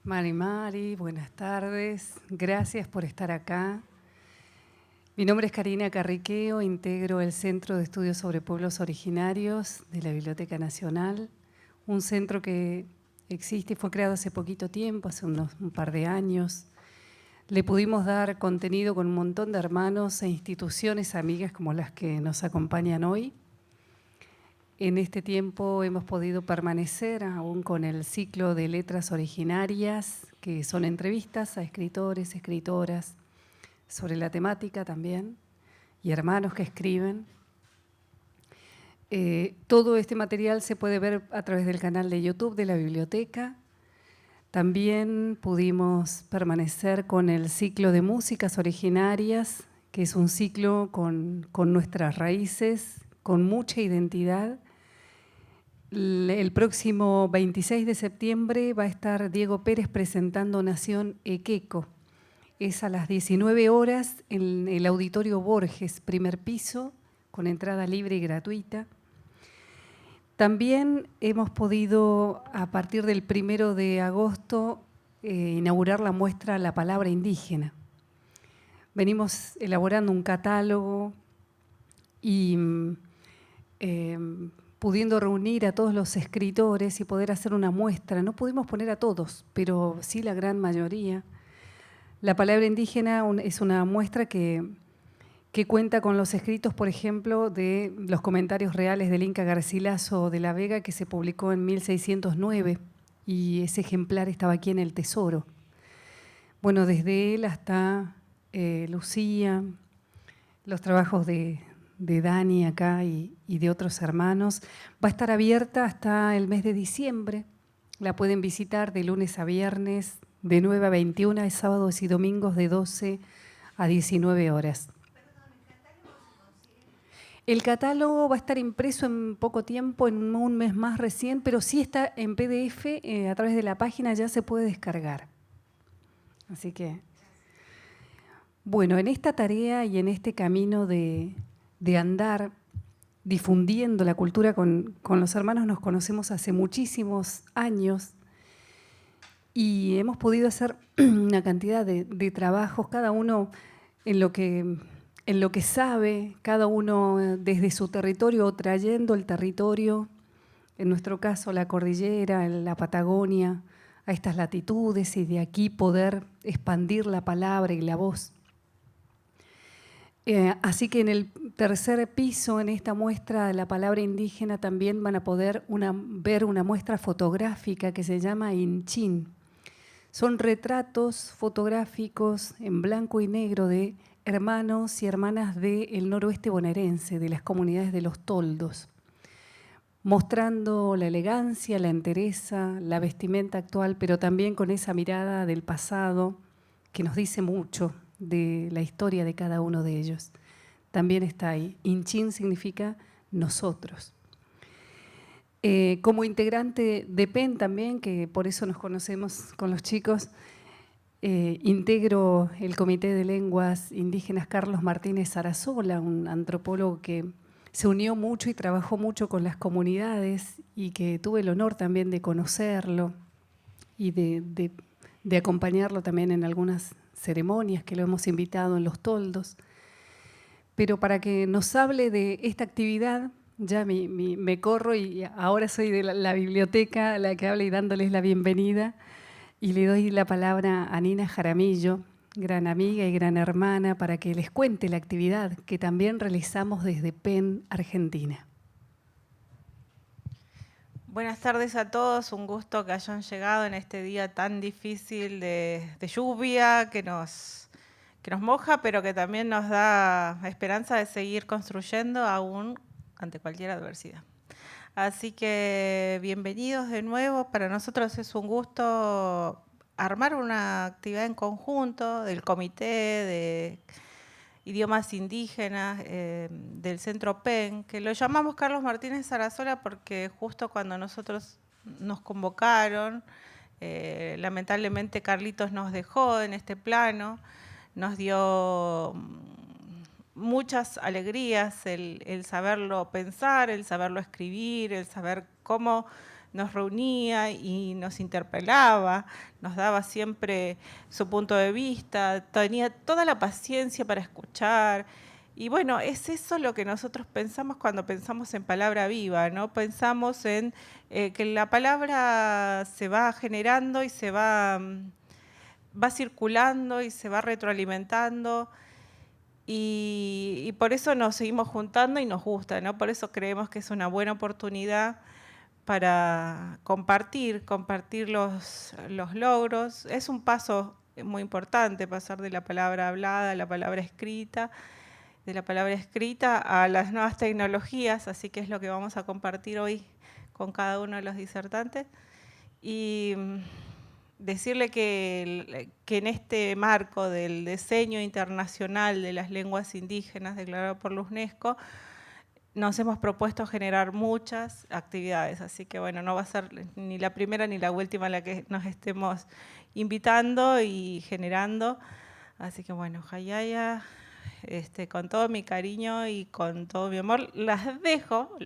Mari, buenas tardes. Gracias por estar acá. Mi nombre es Karina Carriqueo, integro el Centro de Estudios sobre Pueblos Originarios de la Biblioteca Nacional, un centro que existe y fue creado hace poquito tiempo, hace un par de años. Le pudimos dar contenido con un montón de hermanos e instituciones amigas como las que nos acompañan hoy. En este tiempo hemos podido permanecer aún con el ciclo de letras originarias, que son entrevistas a escritores, escritoras, sobre la temática también, y hermanos que escriben. Todo este material se puede ver a través del canal de YouTube de la biblioteca. También pudimos permanecer con el ciclo de músicas originarias, que es un ciclo con nuestras raíces, con mucha identidad. El próximo 26 de septiembre va a estar Diego Pérez presentando Nación Equeco. Es a las 19 horas en el Auditorio Borges, primer piso, con entrada libre y gratuita. También hemos podido, a partir del 1 de agosto, inaugurar la muestra La Palabra Indígena. Venimos elaborando un catálogo y pudiendo reunir a todos los escritores y poder hacer una muestra. No pudimos poner a todos, pero sí la gran mayoría. La Palabra Indígena es una muestra que cuenta con los escritos, por ejemplo, de los comentarios reales del Inca Garcilaso de la Vega, que se publicó en 1609, y ese ejemplar estaba aquí en el Tesoro. Bueno, desde él hasta Lucía, los trabajos de Dani acá y de otros hermanos. Va a estar abierta hasta el mes de diciembre. La pueden visitar de lunes a viernes, de 9 a 21, sábados y domingos de 12 a 19 horas. El catálogo va a estar impreso en poco tiempo, en un mes más recién, pero sí está en PDF, a través de la página ya se puede descargar. Así que, bueno, en esta tarea y en este camino de andar difundiendo la cultura con los hermanos, nos conocemos hace muchísimos años y hemos podido hacer una cantidad de trabajos, cada uno en lo que sabe, cada uno desde su territorio o trayendo el territorio, en nuestro caso la cordillera, la Patagonia, a estas latitudes, y de aquí poder expandir la palabra y la voz. Así que en el tercer piso, en esta muestra de la palabra indígena, también van a poder ver una muestra fotográfica que se llama Inchín. Son retratos fotográficos en blanco y negro de hermanos y hermanas del noroeste bonaerense, de las comunidades de los toldos, mostrando la elegancia, la entereza, la vestimenta actual, pero también con esa mirada del pasado que nos dice mucho de la historia de cada uno de ellos. También está ahí. Inchín significa nosotros. Como integrante de PEN también, que por eso nos conocemos con los chicos, integro el Comité de Lenguas Indígenas Carlos Martínez Sarasola, un antropólogo que se unió mucho y trabajó mucho con las comunidades y que tuve el honor también de conocerlo y de acompañarlo también en algunas ceremonias que lo hemos invitado en los toldos. Pero para que nos hable de esta actividad, ya me corro y ahora soy de la biblioteca la que habla y dándoles la bienvenida. Y le doy la palabra a Nina Jaramillo, gran amiga y gran hermana, para que les cuente la actividad que también realizamos desde PEN, Argentina. Buenas tardes a todos, un gusto que hayan llegado en este día tan difícil de lluvia que nos moja, pero que también nos da esperanza de seguir construyendo aún ante cualquier adversidad. Así que bienvenidos de nuevo. Para nosotros es un gusto armar una actividad en conjunto del Comité de Idiomas Indígenas del Centro PEN, que lo llamamos Carlos Martínez Sarasola porque justo cuando nosotros nos convocaron, lamentablemente Carlitos nos dejó en este plano, nos dio muchas alegrías el saberlo pensar, el saberlo escribir, el saber cómo nos reunía y nos interpelaba, nos daba siempre su punto de vista, tenía toda la paciencia para escuchar. Y bueno, es eso lo que nosotros pensamos cuando pensamos en palabra viva, ¿no? Pensamos en que la palabra se va generando y se va circulando y se va retroalimentando. Y por eso nos seguimos juntando y nos gusta, ¿no? Por eso creemos que es una buena oportunidad para compartir los logros. Es un paso muy importante pasar de la palabra hablada a la palabra escrita, de la palabra escrita a las nuevas tecnologías, así que es lo que vamos a compartir hoy con cada uno de los disertantes. Y decirle que en este marco del diseño internacional de las lenguas indígenas declarado por la UNESCO, nos hemos propuesto generar muchas actividades, así que bueno, no va a ser ni la primera ni la última a la que nos estemos invitando y generando. Así que bueno, Hayaya, con todo mi cariño y con todo mi amor, los dejo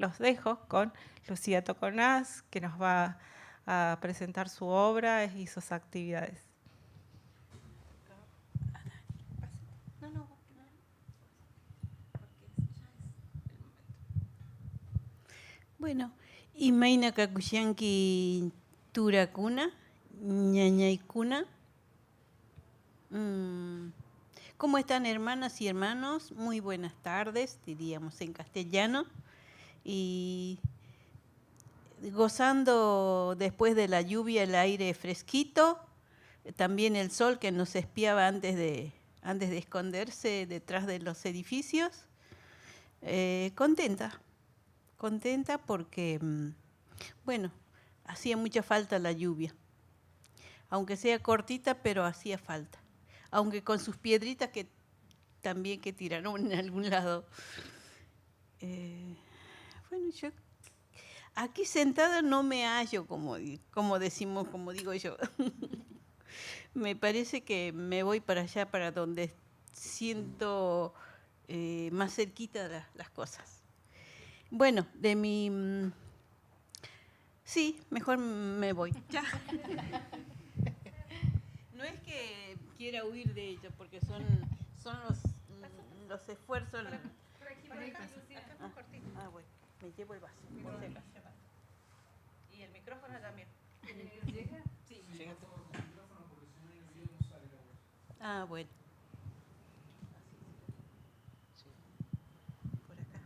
con Lucía Toconás, que nos va a presentar su obra y sus actividades. Bueno, imaina kakushanki turakuna, ñañaykuna. ¿Cómo están, hermanas y hermanos? Muy buenas tardes, diríamos en castellano. Y gozando después de la lluvia el aire fresquito, también el sol que nos espiaba antes de esconderse detrás de los edificios. Contenta porque, bueno, hacía mucha falta la lluvia. Aunque sea cortita, pero hacía falta. Aunque con sus piedritas que también que tiraron en algún lado. Bueno, yo aquí sentada no me hallo, como digo yo. Me parece que me voy para allá, para donde siento más cerquita las cosas. Bueno, sí, mejor me voy. Ya. No es que quiera huir de ello, porque son los esfuerzos. Bueno, me llevo el vaso. Y el micrófono también. ¿Llega? Sí, llega. Bueno. Por acá.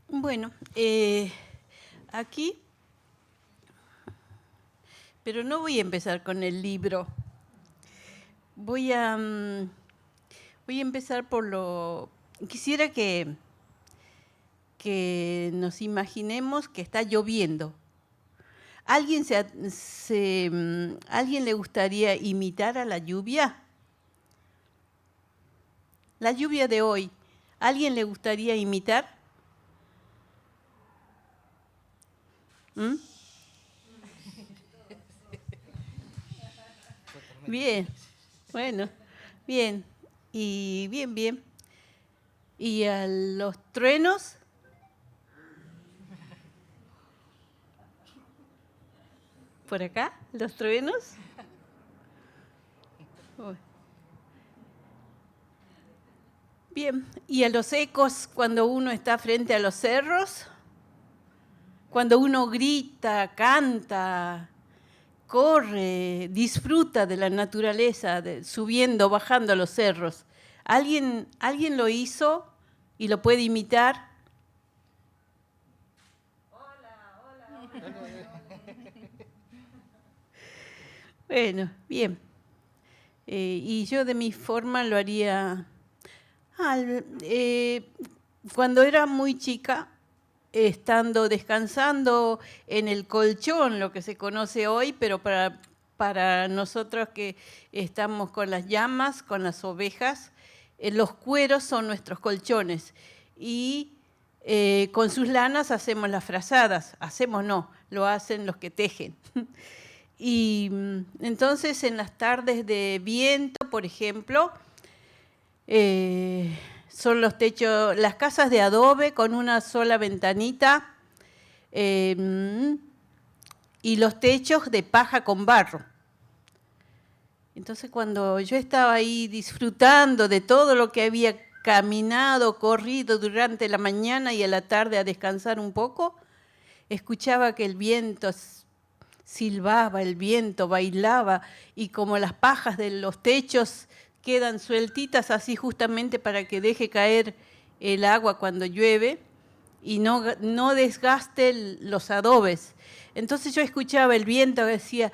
Bueno, aquí, pero no voy a empezar con el libro. Voy a empezar por lo... Quisiera que nos imaginemos que está lloviendo. ¿Alguien le gustaría imitar a la lluvia? La lluvia de hoy, ¿alguien le gustaría imitar? Bien, bueno, bien, y bien. ¿Y a los truenos? ¿Por acá? ¿Los truenos? Bien, ¿y a los ecos cuando uno está frente a los cerros? Cuando uno grita, canta, corre, disfruta de la naturaleza, subiendo, bajando los cerros. ¿Alguien lo hizo y lo puede imitar? Hola. Bueno, bien. Y yo de mi forma lo haría... cuando era muy chica, descansando en el colchón, lo que se conoce hoy, pero para nosotros que estamos con las llamas, con las ovejas, los cueros son nuestros colchones. Y con sus lanas hacemos las frazadas. Hacemos no, lo hacen los que tejen. Y entonces en las tardes de viento, por ejemplo, son los techos, las casas de adobe con una sola ventanita y los techos de paja con barro. Entonces cuando yo estaba ahí disfrutando de todo lo que había caminado, corrido durante la mañana y a la tarde a descansar un poco, escuchaba que el viento silbaba, el viento bailaba y como las pajas de los techos quedan sueltitas así justamente para que deje caer el agua cuando llueve y no desgaste los adobes. Entonces yo escuchaba el viento que decía...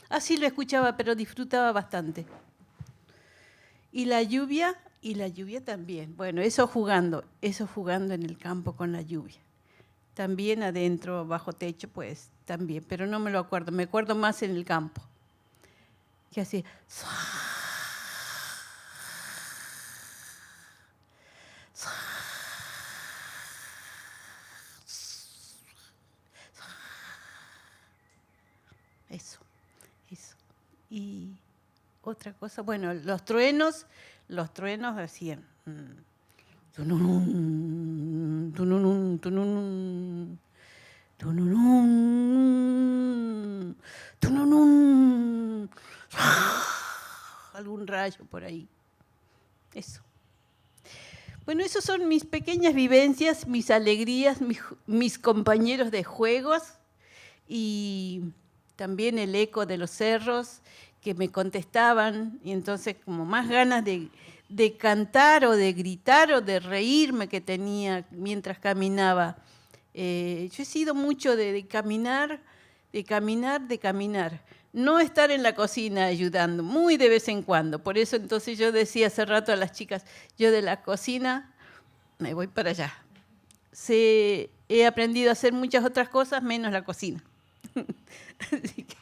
Así lo escuchaba, pero disfrutaba bastante. Y la lluvia también. Bueno, eso jugando en el campo con la lluvia. También adentro, bajo techo, pues también, pero no me lo acuerdo. Me acuerdo más en el campo. Que hacía... Eso. Y otra cosa, bueno, los truenos hacían... tununun, tununun, tununun, tununun, tununun. Algún rayo por ahí. Eso. Bueno, esas son mis pequeñas vivencias, mis alegrías, mis compañeros de juegos y también el eco de los cerros que me contestaban, y entonces como más ganas de cantar o de gritar o de reírme que tenía mientras caminaba. Yo he sido mucho de caminar, no estar en la cocina ayudando, muy de vez en cuando. Por eso entonces yo decía hace rato a las chicas, yo de la cocina me voy para allá. He aprendido a hacer muchas otras cosas menos la cocina. Así que,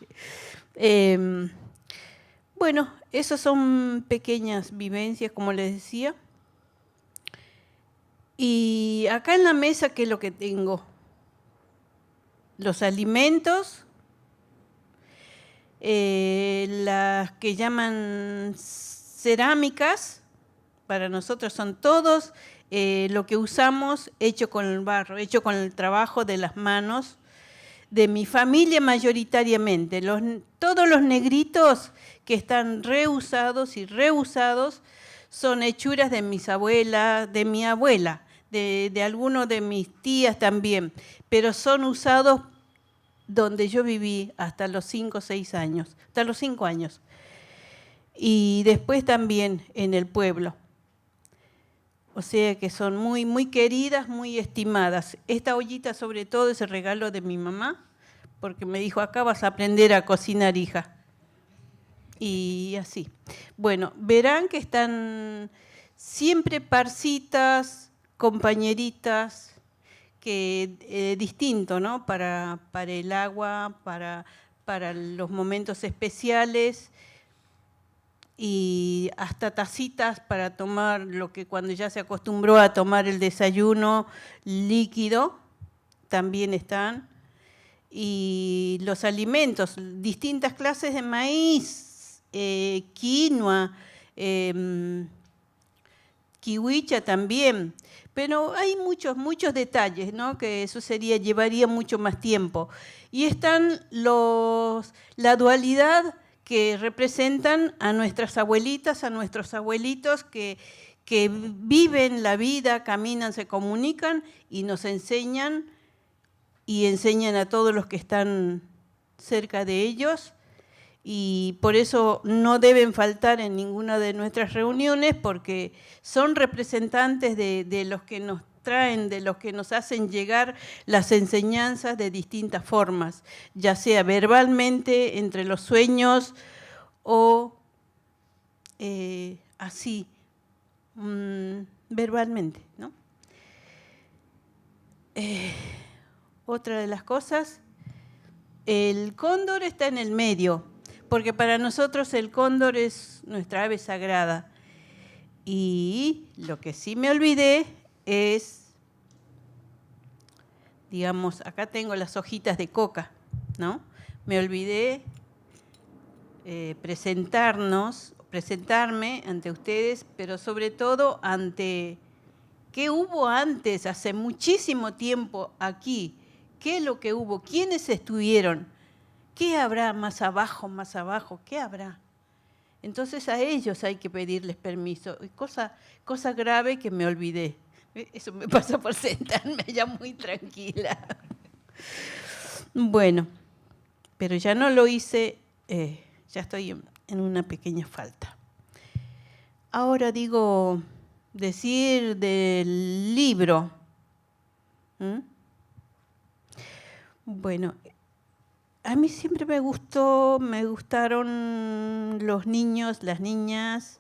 bueno, esas son pequeñas vivencias, como les decía. Y acá en la mesa, ¿qué es lo que tengo? Los alimentos, las que llaman cerámicas, para nosotros son todos lo que usamos hecho con el barro, hecho con el trabajo de las manos, de mi familia mayoritariamente. Todos los negritos que están reusados y reusados son hechuras de mis abuelas, de mi abuela, de algunos de mis tías también, pero son usados donde yo viví hasta los 5 o 6 años, hasta los 5 años. Y después también en el pueblo. O sea que son muy, muy queridas, muy estimadas. Esta ollita sobre todo es el regalo de mi mamá, porque me dijo, acá vas a aprender a cocinar, hija. Y así. Bueno, verán que están siempre parcitas, compañeritas, que distinto, ¿no? Para el agua, para los momentos especiales, y hasta tacitas para tomar lo que cuando ya se acostumbró a tomar el desayuno líquido, también están. Y los alimentos, distintas clases de maíz, quinoa, kiwicha también. Pero hay muchos detalles, ¿no? Que eso llevaría mucho más tiempo. Y están la dualidad que representan a nuestras abuelitas, a nuestros abuelitos que viven la vida, caminan, se comunican y nos enseñan y enseñan a todos los que están cerca de ellos. Y por eso no deben faltar en ninguna de nuestras reuniones porque son representantes de los que nos traen, de los que nos hacen llegar las enseñanzas de distintas formas, ya sea verbalmente, entre los sueños o así, verbalmente, ¿no? Otra de las cosas el cóndor está en el medio, porque para nosotros el cóndor es nuestra ave sagrada. Y lo que sí me olvidé es, digamos, acá tengo las hojitas de coca, ¿no? Me olvidé presentarme ante ustedes, pero sobre todo ante qué hubo antes, hace muchísimo tiempo aquí, qué es lo que hubo, quiénes estuvieron, qué habrá más abajo, qué habrá. Entonces a ellos hay que pedirles permiso. Cosa grave que me olvidé. Eso me pasa por sentarme ya muy tranquila. Bueno, pero ya no lo hice, ya estoy en una pequeña falta. Ahora decir del libro. Bueno, a mí siempre me gustaron los niños, las niñas,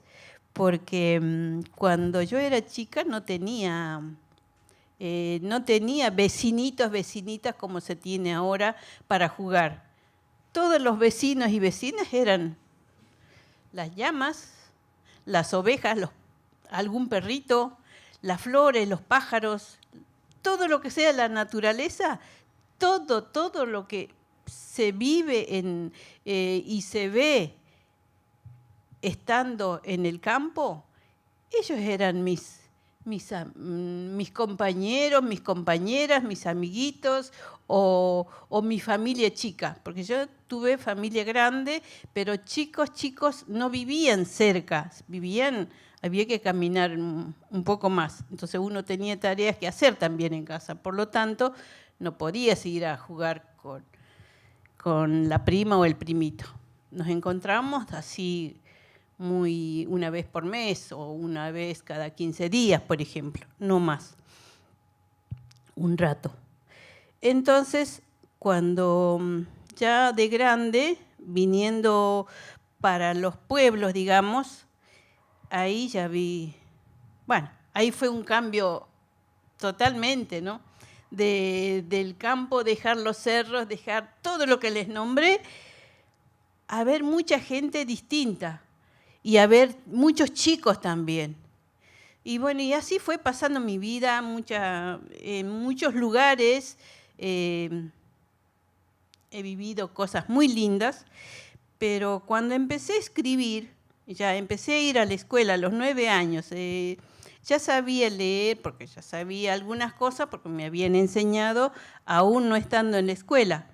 porque cuando yo era chica no tenía vecinitos, vecinitas como se tiene ahora para jugar. Todos los vecinos y vecinas eran las llamas, las ovejas, algún perrito, las flores, los pájaros, todo lo que sea la naturaleza, todo lo que se vive y se ve estando en el campo, ellos eran mis compañeros, mis compañeras, mis amiguitos o mi familia chica, porque yo tuve familia grande, pero chicos no vivían cerca, había que caminar un poco más, entonces uno tenía tareas que hacer también en casa, por lo tanto no podías ir a jugar con la prima o el primito. Nos encontramos así una vez por mes o una vez cada 15 días, por ejemplo, no más, un rato. Entonces, cuando ya de grande, viniendo para los pueblos, digamos, ahí ya vi, bueno, ahí fue un cambio totalmente, ¿no? Del campo, dejar los cerros, dejar todo lo que les nombré, a ver mucha gente distinta y a ver muchos chicos también. Y bueno, y así fue pasando mi vida en muchos lugares. He vivido cosas muy lindas, pero cuando empecé a escribir, ya empecé a ir a la escuela a los 9 años, ya sabía leer, porque ya sabía algunas cosas, porque me habían enseñado aún no estando en la escuela.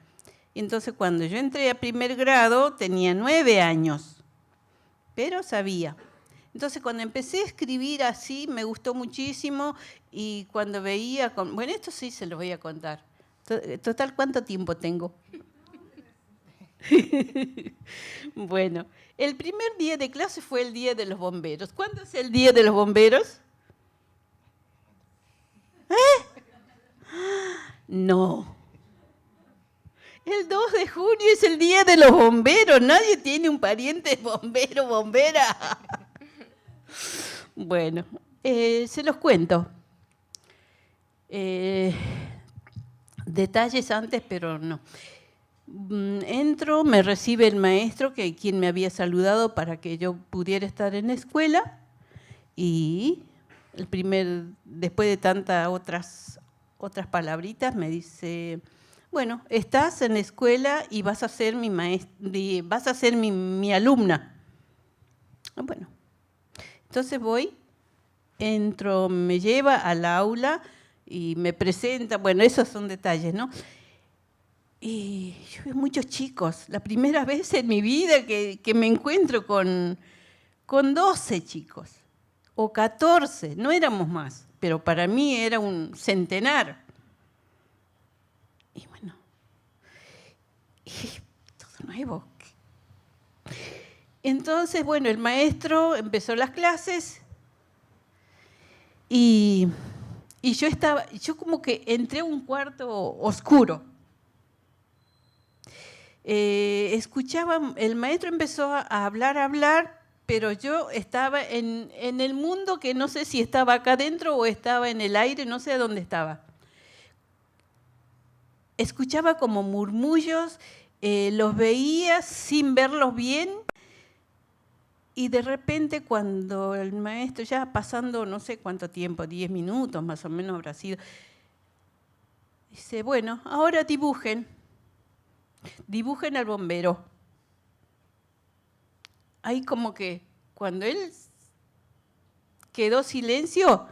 Entonces, cuando yo entré a primer grado, tenía 9 años, pero sabía. Entonces, cuando empecé a escribir así, me gustó muchísimo, y cuando veía, bueno, esto sí se lo voy a contar. Total, ¿cuánto tiempo tengo? Bueno, el primer día de clase fue el Día de los Bomberos. ¿Cuándo es el Día de los Bomberos? No. El 2 de junio es el Día de los Bomberos. Nadie tiene un pariente bombero, bombera. Bueno, se los cuento. Detalles antes, pero no. Entro, me recibe el maestro, quien me había saludado para que yo pudiera estar en la escuela, y después de tantas otras palabritas, me dice: bueno, estás en la escuela y vas a ser mi alumna. Bueno, entonces voy, entro, me lleva al aula y me presenta. Bueno, esos son detalles, ¿no? Y yo veo muchos chicos, la primera vez en mi vida que me encuentro con 12 chicos, o 14, no éramos más, pero para mí era un centenar. Y bueno, todo nuevo. Entonces, bueno, el maestro empezó las clases y yo como que entré a un cuarto oscuro. Escuchaba, el maestro empezó a hablar, pero yo estaba en el mundo que no sé si estaba acá adentro o estaba en el aire, no sé dónde estaba. Escuchaba como murmullos, los veía sin verlos bien y de repente cuando el maestro, ya pasando no sé cuánto tiempo, 10 minutos más o menos habrá sido, dice, bueno, ahora dibujen al bombero. Ahí como que cuando él quedó silencio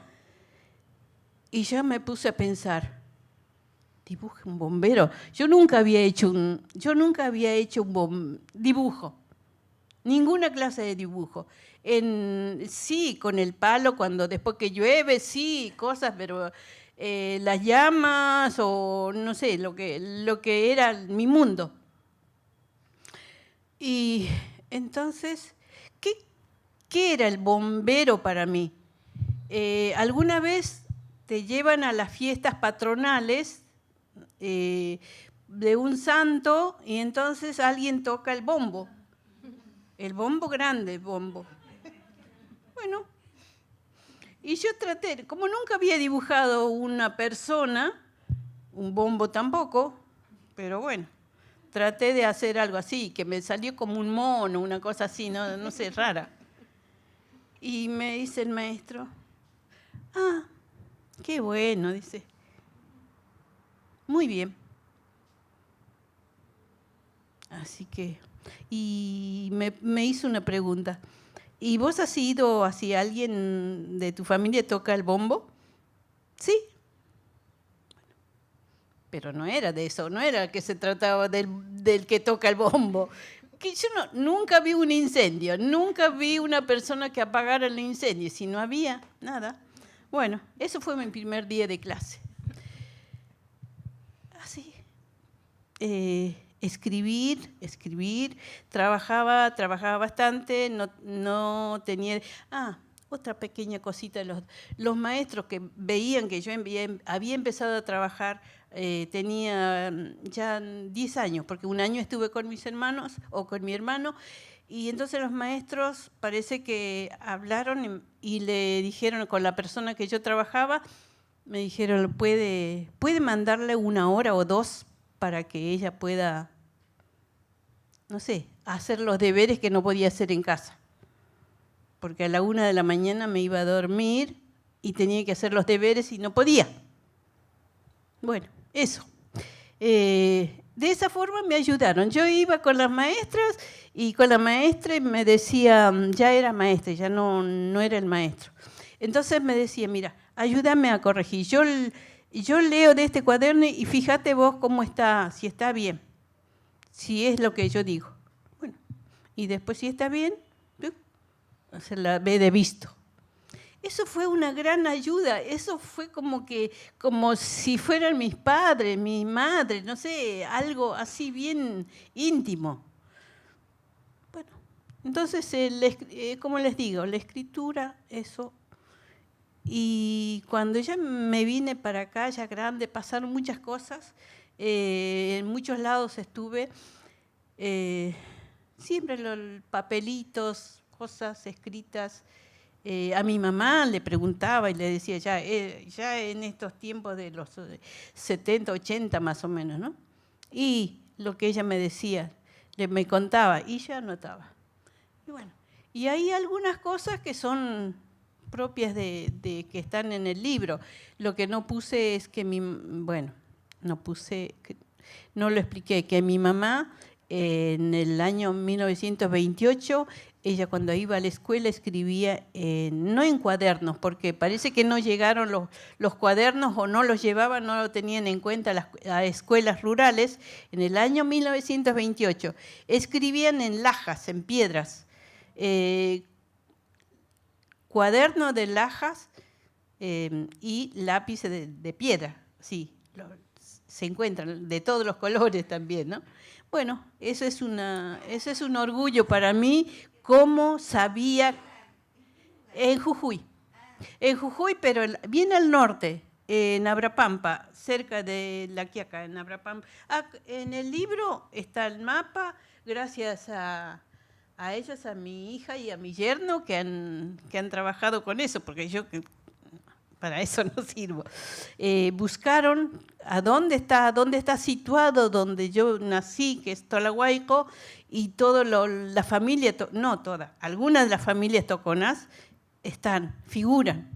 y ya me puse a pensar, dibuje un bombero. Yo nunca había hecho un dibujo, ninguna clase de dibujo. Sí, con el palo, cuando después que llueve, sí, cosas, pero las llamas o no sé, lo que era mi mundo. Y entonces, ¿qué era el bombero para mí? Alguna vez te llevan a las fiestas patronales de un santo y entonces alguien toca el bombo grande, el bombo. Bueno, y yo traté, como nunca había dibujado una persona, un bombo tampoco, pero bueno, traté de hacer algo así, que me salió como un mono, una cosa así, no sé, rara. Y me dice el maestro, ah, qué bueno, dice, muy bien. Así que, y me hizo una pregunta, ¿y vos has ido hacia alguien de tu familia toca el bombo? Sí. Pero no era de eso, no era que se trataba del que toca el bombo. Que yo nunca vi un incendio, nunca vi una persona que apagara el incendio, si no había nada. Bueno, eso fue mi primer día de clase. Así. Escribir, trabajaba bastante, no tenía... otra pequeña cosita, los maestros que veían que yo había empezado a trabajar, tenía ya 10 años, porque un año estuve con mis hermanos, o con mi hermano, y entonces los maestros parece que hablaron y le dijeron con la persona que yo trabajaba, me dijeron, ¿puede mandarle 1 hora o 2 para que ella pueda, no sé, hacer los deberes que no podía hacer en casa? Porque a la 1 de la mañana me iba a dormir y tenía que hacer los deberes y no podía. Bueno, eso. De esa forma me ayudaron. Yo iba con las maestras y con la maestra me decía, ya era maestra, ya no era el maestro. Entonces me decía, mira, ayúdame a corregir. Yo leo de este cuaderno y fíjate vos cómo está, si está bien, si es lo que yo digo. Bueno, y después si está bien, se la ve de visto. Eso fue una gran ayuda, eso fue como si fueran mis padres, mi madre, no sé, algo así bien íntimo. Bueno, entonces, como les digo, la escritura, eso. Y cuando ya me vine para acá, ya grande, pasaron muchas cosas, en muchos lados estuve, siempre los papelitos, cosas escritas. A mi mamá le preguntaba y le decía, ya en estos tiempos de los 70, 80 más o menos, ¿no? Y lo que ella me decía, me contaba y yo anotaba. Y bueno, y hay algunas cosas que son propias de que están en el libro. Lo que no puse es que no lo expliqué, que mi mamá en el año 1928, ella cuando iba a la escuela escribía, no en cuadernos, porque parece que no llegaron los cuadernos o no los llevaban, no lo tenían en cuenta las escuelas rurales. En el año 1928 escribían en lajas, en piedras, cuaderno de lajas y lápiz de piedra, sí, se encuentran de todos los colores también, ¿no? Bueno, eso es un orgullo para mí, cómo sabía en Jujuy, pero bien al norte, en Abrapampa, cerca de La Quiaca, en Abrapampa. En el libro está el mapa, gracias a ellos, a mi hija y a mi yerno, que han trabajado con eso, porque yo para eso no sirvo. Buscaron a dónde está situado donde yo nací, que es Tolahuayco, y toda la familia, no toda, algunas de las familias toconás figuran.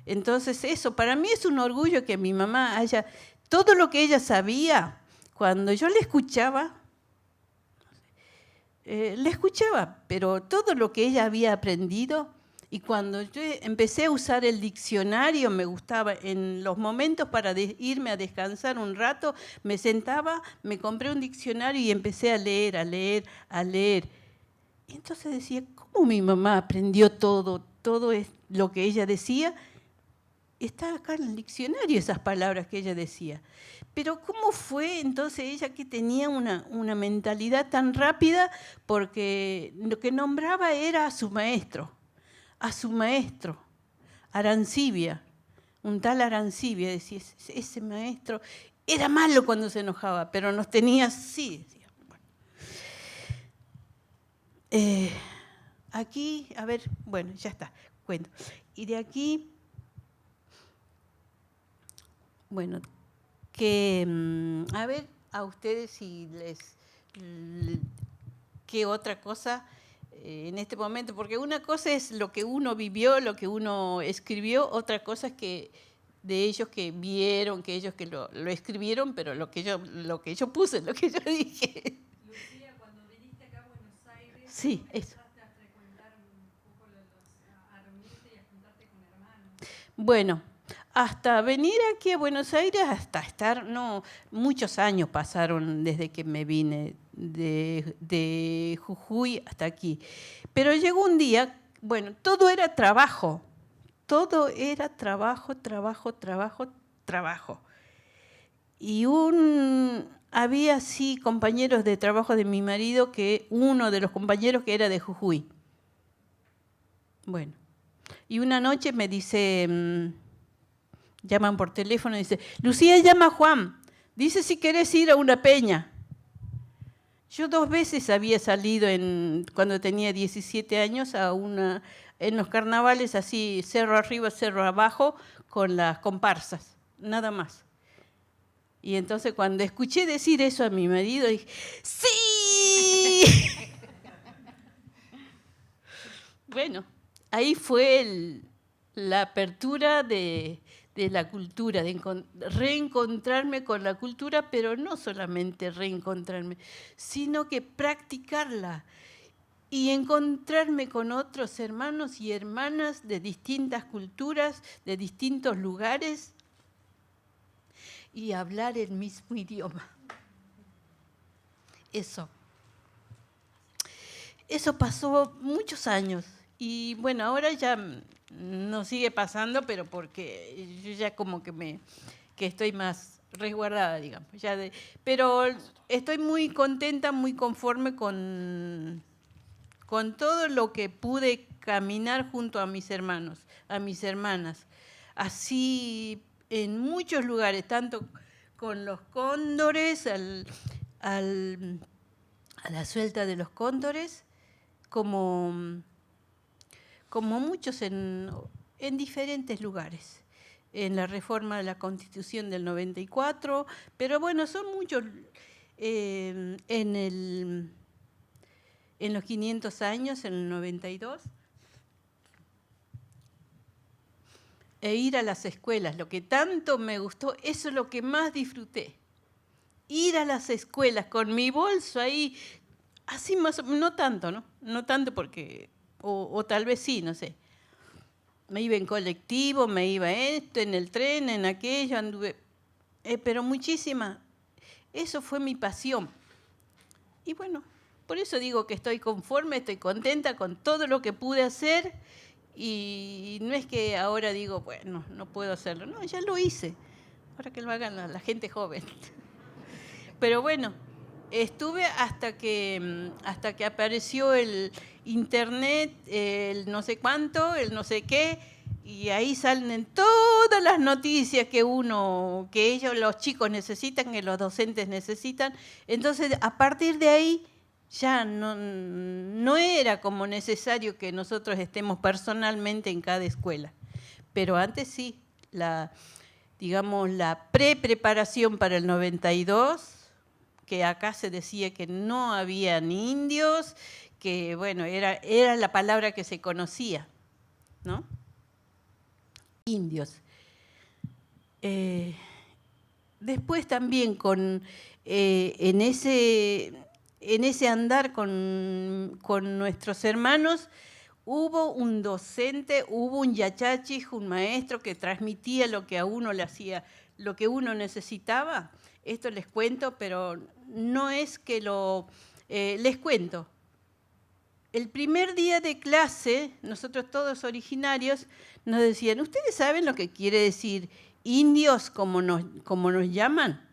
Entonces eso, para mí es un orgullo que mi mamá haya, todo lo que ella sabía, cuando yo le escuchaba, pero todo lo que ella había aprendido, y cuando yo empecé a usar el diccionario, me gustaba, en los momentos para irme a descansar un rato, me sentaba, me compré un diccionario y empecé a leer. Y entonces decía, ¿cómo mi mamá aprendió todo lo que ella decía? Está acá en el diccionario esas palabras que ella decía. Pero ¿cómo fue entonces ella que tenía una mentalidad tan rápida? Porque lo que nombraba era a su maestro, Arancibia, un tal Arancibia, decía, ese maestro era malo cuando se enojaba, pero nos tenía así. Decía. Bueno. Aquí, a ver, bueno, ya está, cuento. Y de aquí, bueno, a ver, a ustedes si qué otra cosa en este momento, porque una cosa es lo que uno vivió, lo que uno escribió, otra cosa es que de ellos que vieron, que ellos que lo escribieron, pero lo que yo puse, lo que yo dije. Lucía, cuando viniste acá a Buenos Aires, sí, eso. empezaste a frecuentar un poco a reunirte y a juntarte con hermanos. Bueno, hasta venir aquí a Buenos Aires, hasta estar, muchos años pasaron desde que me vine de Jujuy hasta aquí. Pero llegó un día, bueno, todo era trabajo. Y había sí compañeros de trabajo de mi marido, que uno de los compañeros que era de Jujuy. Bueno, y una noche me dice, llaman por teléfono y dice, Lucía, llama a Juan, dice si querés ir a una peña. Yo 2 veces había salido cuando tenía 17 años en los carnavales así, cerro arriba, cerro abajo, con las comparsas, nada más. Y entonces cuando escuché decir eso a mi marido, dije, ¡sí! Bueno, ahí fue la apertura de la cultura, de reencontrarme con la cultura, pero no solamente reencontrarme, sino que practicarla y encontrarme con otros hermanos y hermanas de distintas culturas, de distintos lugares, y hablar el mismo idioma. Eso pasó muchos años. Y bueno, ahora ya no sigue pasando, pero porque yo ya como que estoy más resguardada, digamos. Pero estoy muy contenta, muy conforme con todo lo que pude caminar junto a mis hermanos, a mis hermanas. Así en muchos lugares, tanto con los cóndores, a la suelta de los cóndores, como muchos en diferentes lugares, en la reforma de la Constitución del 94, pero bueno, son muchos en los 500 años, en el 92, e ir a las escuelas, lo que tanto me gustó, eso es lo que más disfruté, ir a las escuelas con mi bolso ahí, así más, no tanto, ¿no? No tanto porque... O tal vez sí, no sé. Me iba en colectivo, me iba en el tren, en aquello, anduve. Pero muchísima. Eso fue mi pasión. Y bueno, por eso digo que estoy conforme, estoy contenta con todo lo que pude hacer. Y no es que ahora digo, bueno, no puedo hacerlo. No, ya lo hice. Ahora que lo hagan la gente joven. Pero bueno, estuve hasta que apareció el internet, el no sé cuánto, el no sé qué, y ahí salen todas las noticias que ellos, los chicos necesitan, que los docentes necesitan. Entonces, a partir de ahí, ya no era como necesario que nosotros estemos personalmente en cada escuela. Pero antes sí, digamos, la preparación para el 92, que acá se decía que no habían indios, que bueno, era la palabra que se conocía, ¿no? Indios. Después también en ese andar con nuestros hermanos, hubo un docente, hubo un yachachis, un maestro que transmitía lo que a uno le hacía, lo que uno necesitaba. Esto les cuento, pero no es que les cuento. El primer día de clase, nosotros todos originarios, nos decían, ¿ustedes saben lo que quiere decir indios como nos llaman?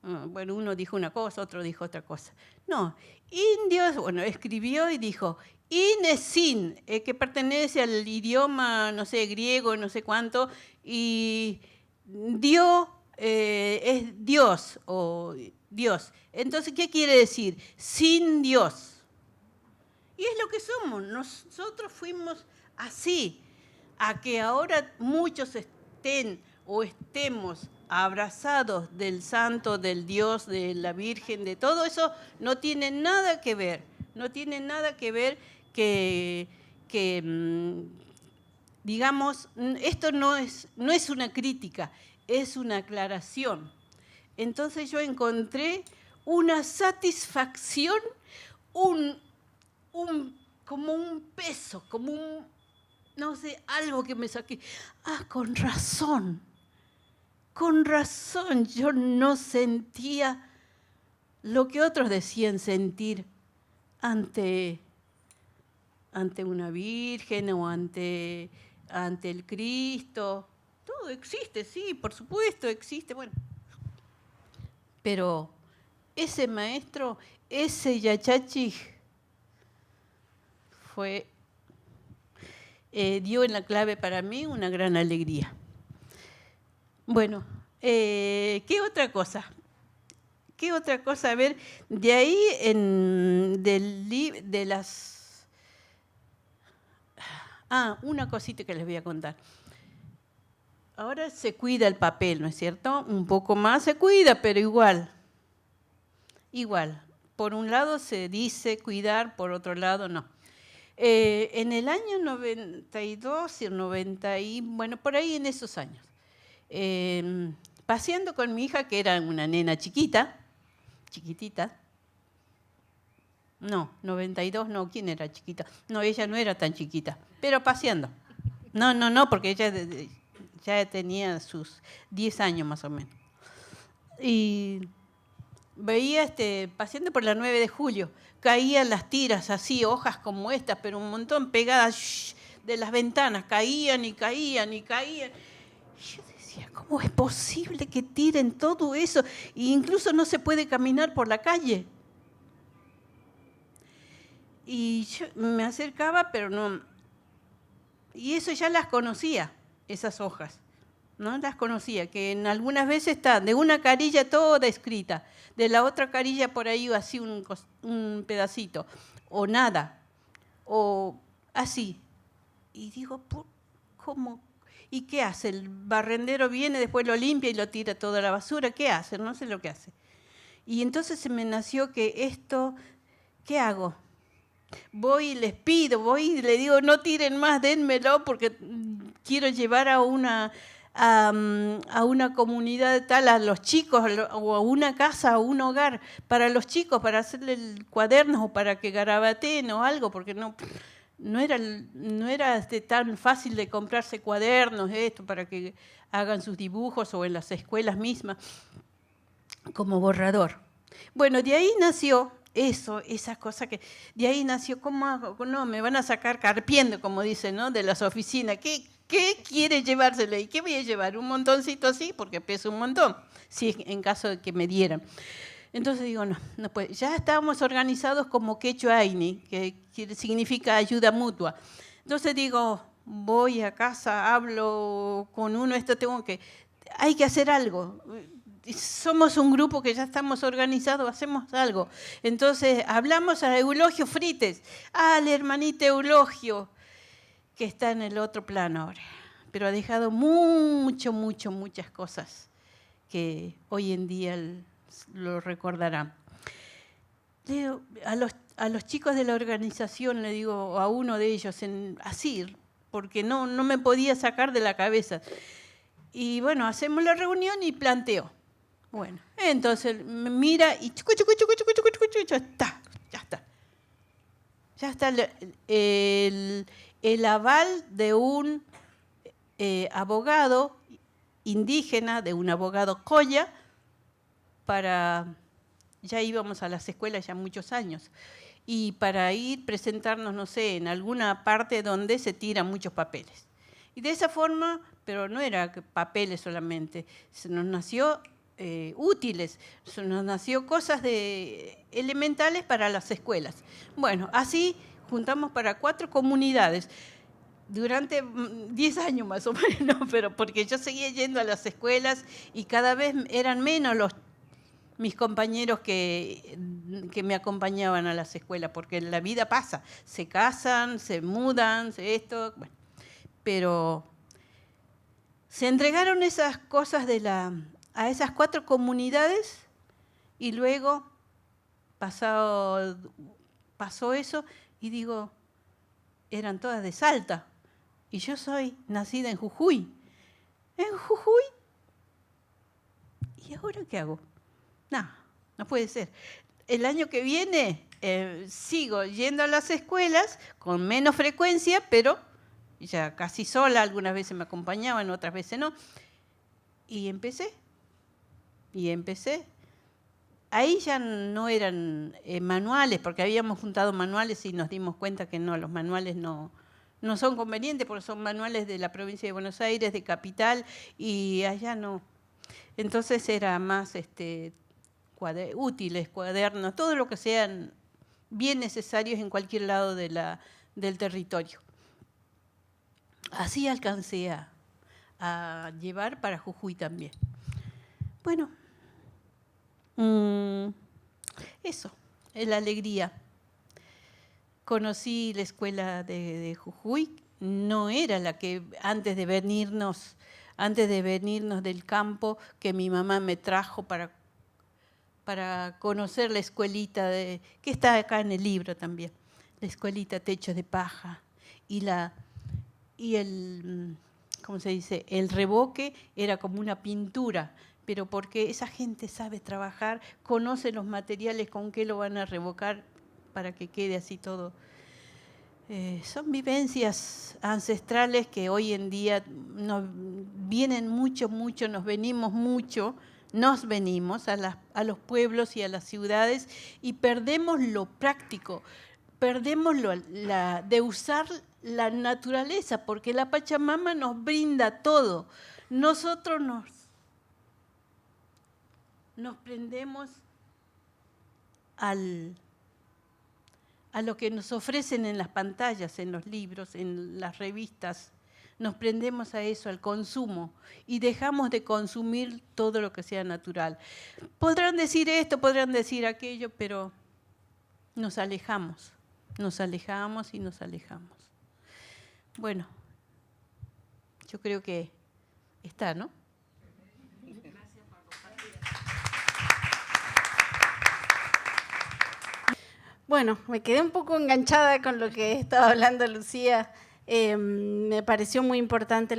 Bueno, uno dijo una cosa, otro dijo otra cosa. No, indios, bueno, escribió y dijo, Inesin, que pertenece al idioma, no sé, griego, no sé cuánto, y Dios es Dios o Dios. Entonces, ¿qué quiere decir? Sin Dios. Y es lo que somos. Nosotros fuimos así, a que ahora muchos estén o estemos abrazados del santo, del Dios, de la Virgen, de todo eso, no tiene nada que ver. No tiene nada que ver que digamos, esto no es una crítica, es una aclaración. Entonces yo encontré una satisfacción, como un peso, como un, no sé, algo que me saqué. Con razón, yo no sentía lo que otros decían sentir ante una virgen o ante el Cristo. Todo existe, sí, por supuesto existe, bueno. Pero ese maestro, ese yachachi, dio en la clave para mí una gran alegría. Bueno, ¿qué otra cosa? A ver, de ahí, de las... una cosita que les voy a contar. Ahora se cuida el papel, ¿no es cierto? Un poco más se cuida, pero igual. Por un lado se dice cuidar, por otro lado no. En el año 92 y 90, bueno, por ahí en esos años, paseando con mi hija, que era una nena chiquitita. No, 92 no, ¿quién era chiquita? No, ella no era tan chiquita, pero paseando. No, porque ella ya tenía sus 10 años más o menos. Y veía paseando por la 9 de julio, caían las tiras así, hojas como estas, pero un montón pegadas de las ventanas, caían. Y yo decía, ¿cómo es posible que tiren todo eso? E incluso no se puede caminar por la calle. Y yo me acercaba, pero no. Y eso ya las conocía, esas hojas. No las conocía, que en algunas veces está de una carilla toda escrita, de la otra carilla por ahí así un pedacito, o nada, o así. Y digo, ¿cómo? ¿Y qué hace? El barrendero viene, después lo limpia y lo tira toda la basura. ¿Qué hace? No sé lo que hace. Y entonces se me nació que esto, ¿qué hago? Voy y les pido, voy y le digo, no tiren más, dénmelo, porque quiero llevar a una comunidad tal, a los chicos, o a una casa, a un hogar, para los chicos, para hacerle cuadernos o para que garabateen o algo, porque no era tan fácil de comprarse cuadernos, para que hagan sus dibujos o en las escuelas mismas, como borrador. Bueno, de ahí nació esa cosa que, de ahí nació, ¿cómo hago? No, me van a sacar carpiendo, como dicen, ¿no? De las oficinas. ¿Qué quiere llevárselo? ¿Y qué voy a llevar? ¿Un montoncito así? Porque pesa un montón, si en caso de que me dieran. Entonces digo, no puede. Ya estábamos organizados como Quechua Aini, que significa ayuda mutua. Entonces digo, voy a casa, hablo con uno, hay que hacer algo. Somos un grupo que ya estamos organizados, hacemos algo. Entonces hablamos a Eulogio Frites, al hermanito Eulogio, que está en el otro plano ahora. pero ha dejado muchas cosas que hoy en día lo recordarán. A los chicos de la organización, le digo a uno de ellos, así, porque no me podía sacar de la cabeza. Y bueno, hacemos la reunión y planteo. Bueno, entonces me mira y ya está. Ya está el aval de un abogado indígena, de un abogado Colla, ya íbamos a las escuelas ya muchos años, y para ir presentarnos, no sé, en alguna parte donde se tiran muchos papeles. Y de esa forma, pero no era papeles solamente, se nos nació útiles, se nos nació cosas elementales para las escuelas. Bueno, así juntamos para 4 comunidades, durante 10 años más o menos, pero porque yo seguía yendo a las escuelas y cada vez eran menos mis compañeros que me acompañaban a las escuelas, porque la vida pasa, se casan, se mudan, bueno. Pero se entregaron esas cosas a esas 4 comunidades y luego pasó eso y digo, eran todas de Salta y yo soy nacida en Jujuy. ¿En Jujuy? ¿Y ahora qué hago? No puede ser. El año que viene sigo yendo a las escuelas con menos frecuencia, pero ya casi sola, algunas veces me acompañaban, otras veces no. Y empecé. Ahí ya no eran manuales, porque habíamos juntado manuales y nos dimos cuenta que no, los manuales no son convenientes, porque son manuales de la provincia de Buenos Aires, de Capital, y allá no. Entonces era más útiles, cuadernos, todo lo que sean bien necesarios en cualquier lado del territorio. Así alcancé a llevar para Jujuy también. Bueno, eso, es la alegría. Conocí la escuela de Jujuy, no era la que antes de venirnos del campo, que mi mamá me trajo para conocer la escuelita que está acá en el libro también, la escuelita Techo de Paja, y el ¿cómo se dice? El revoque era como una pintura, pero porque esa gente sabe trabajar, conoce los materiales con que lo van a revocar para que quede así todo. Son vivencias ancestrales que hoy en día nos vienen mucho, nos venimos a los pueblos y a las ciudades y perdemos lo práctico, perdemos de usar la naturaleza, porque la Pachamama nos brinda todo. Nosotros nos prendemos a lo que nos ofrecen en las pantallas, en los libros, en las revistas. Nos prendemos a eso, al consumo, y dejamos de consumir todo lo que sea natural. Podrán decir esto, podrán decir aquello, pero nos alejamos. Bueno, yo creo que está, ¿no? Bueno, me quedé un poco enganchada con lo que estaba hablando Lucía. Me pareció muy importante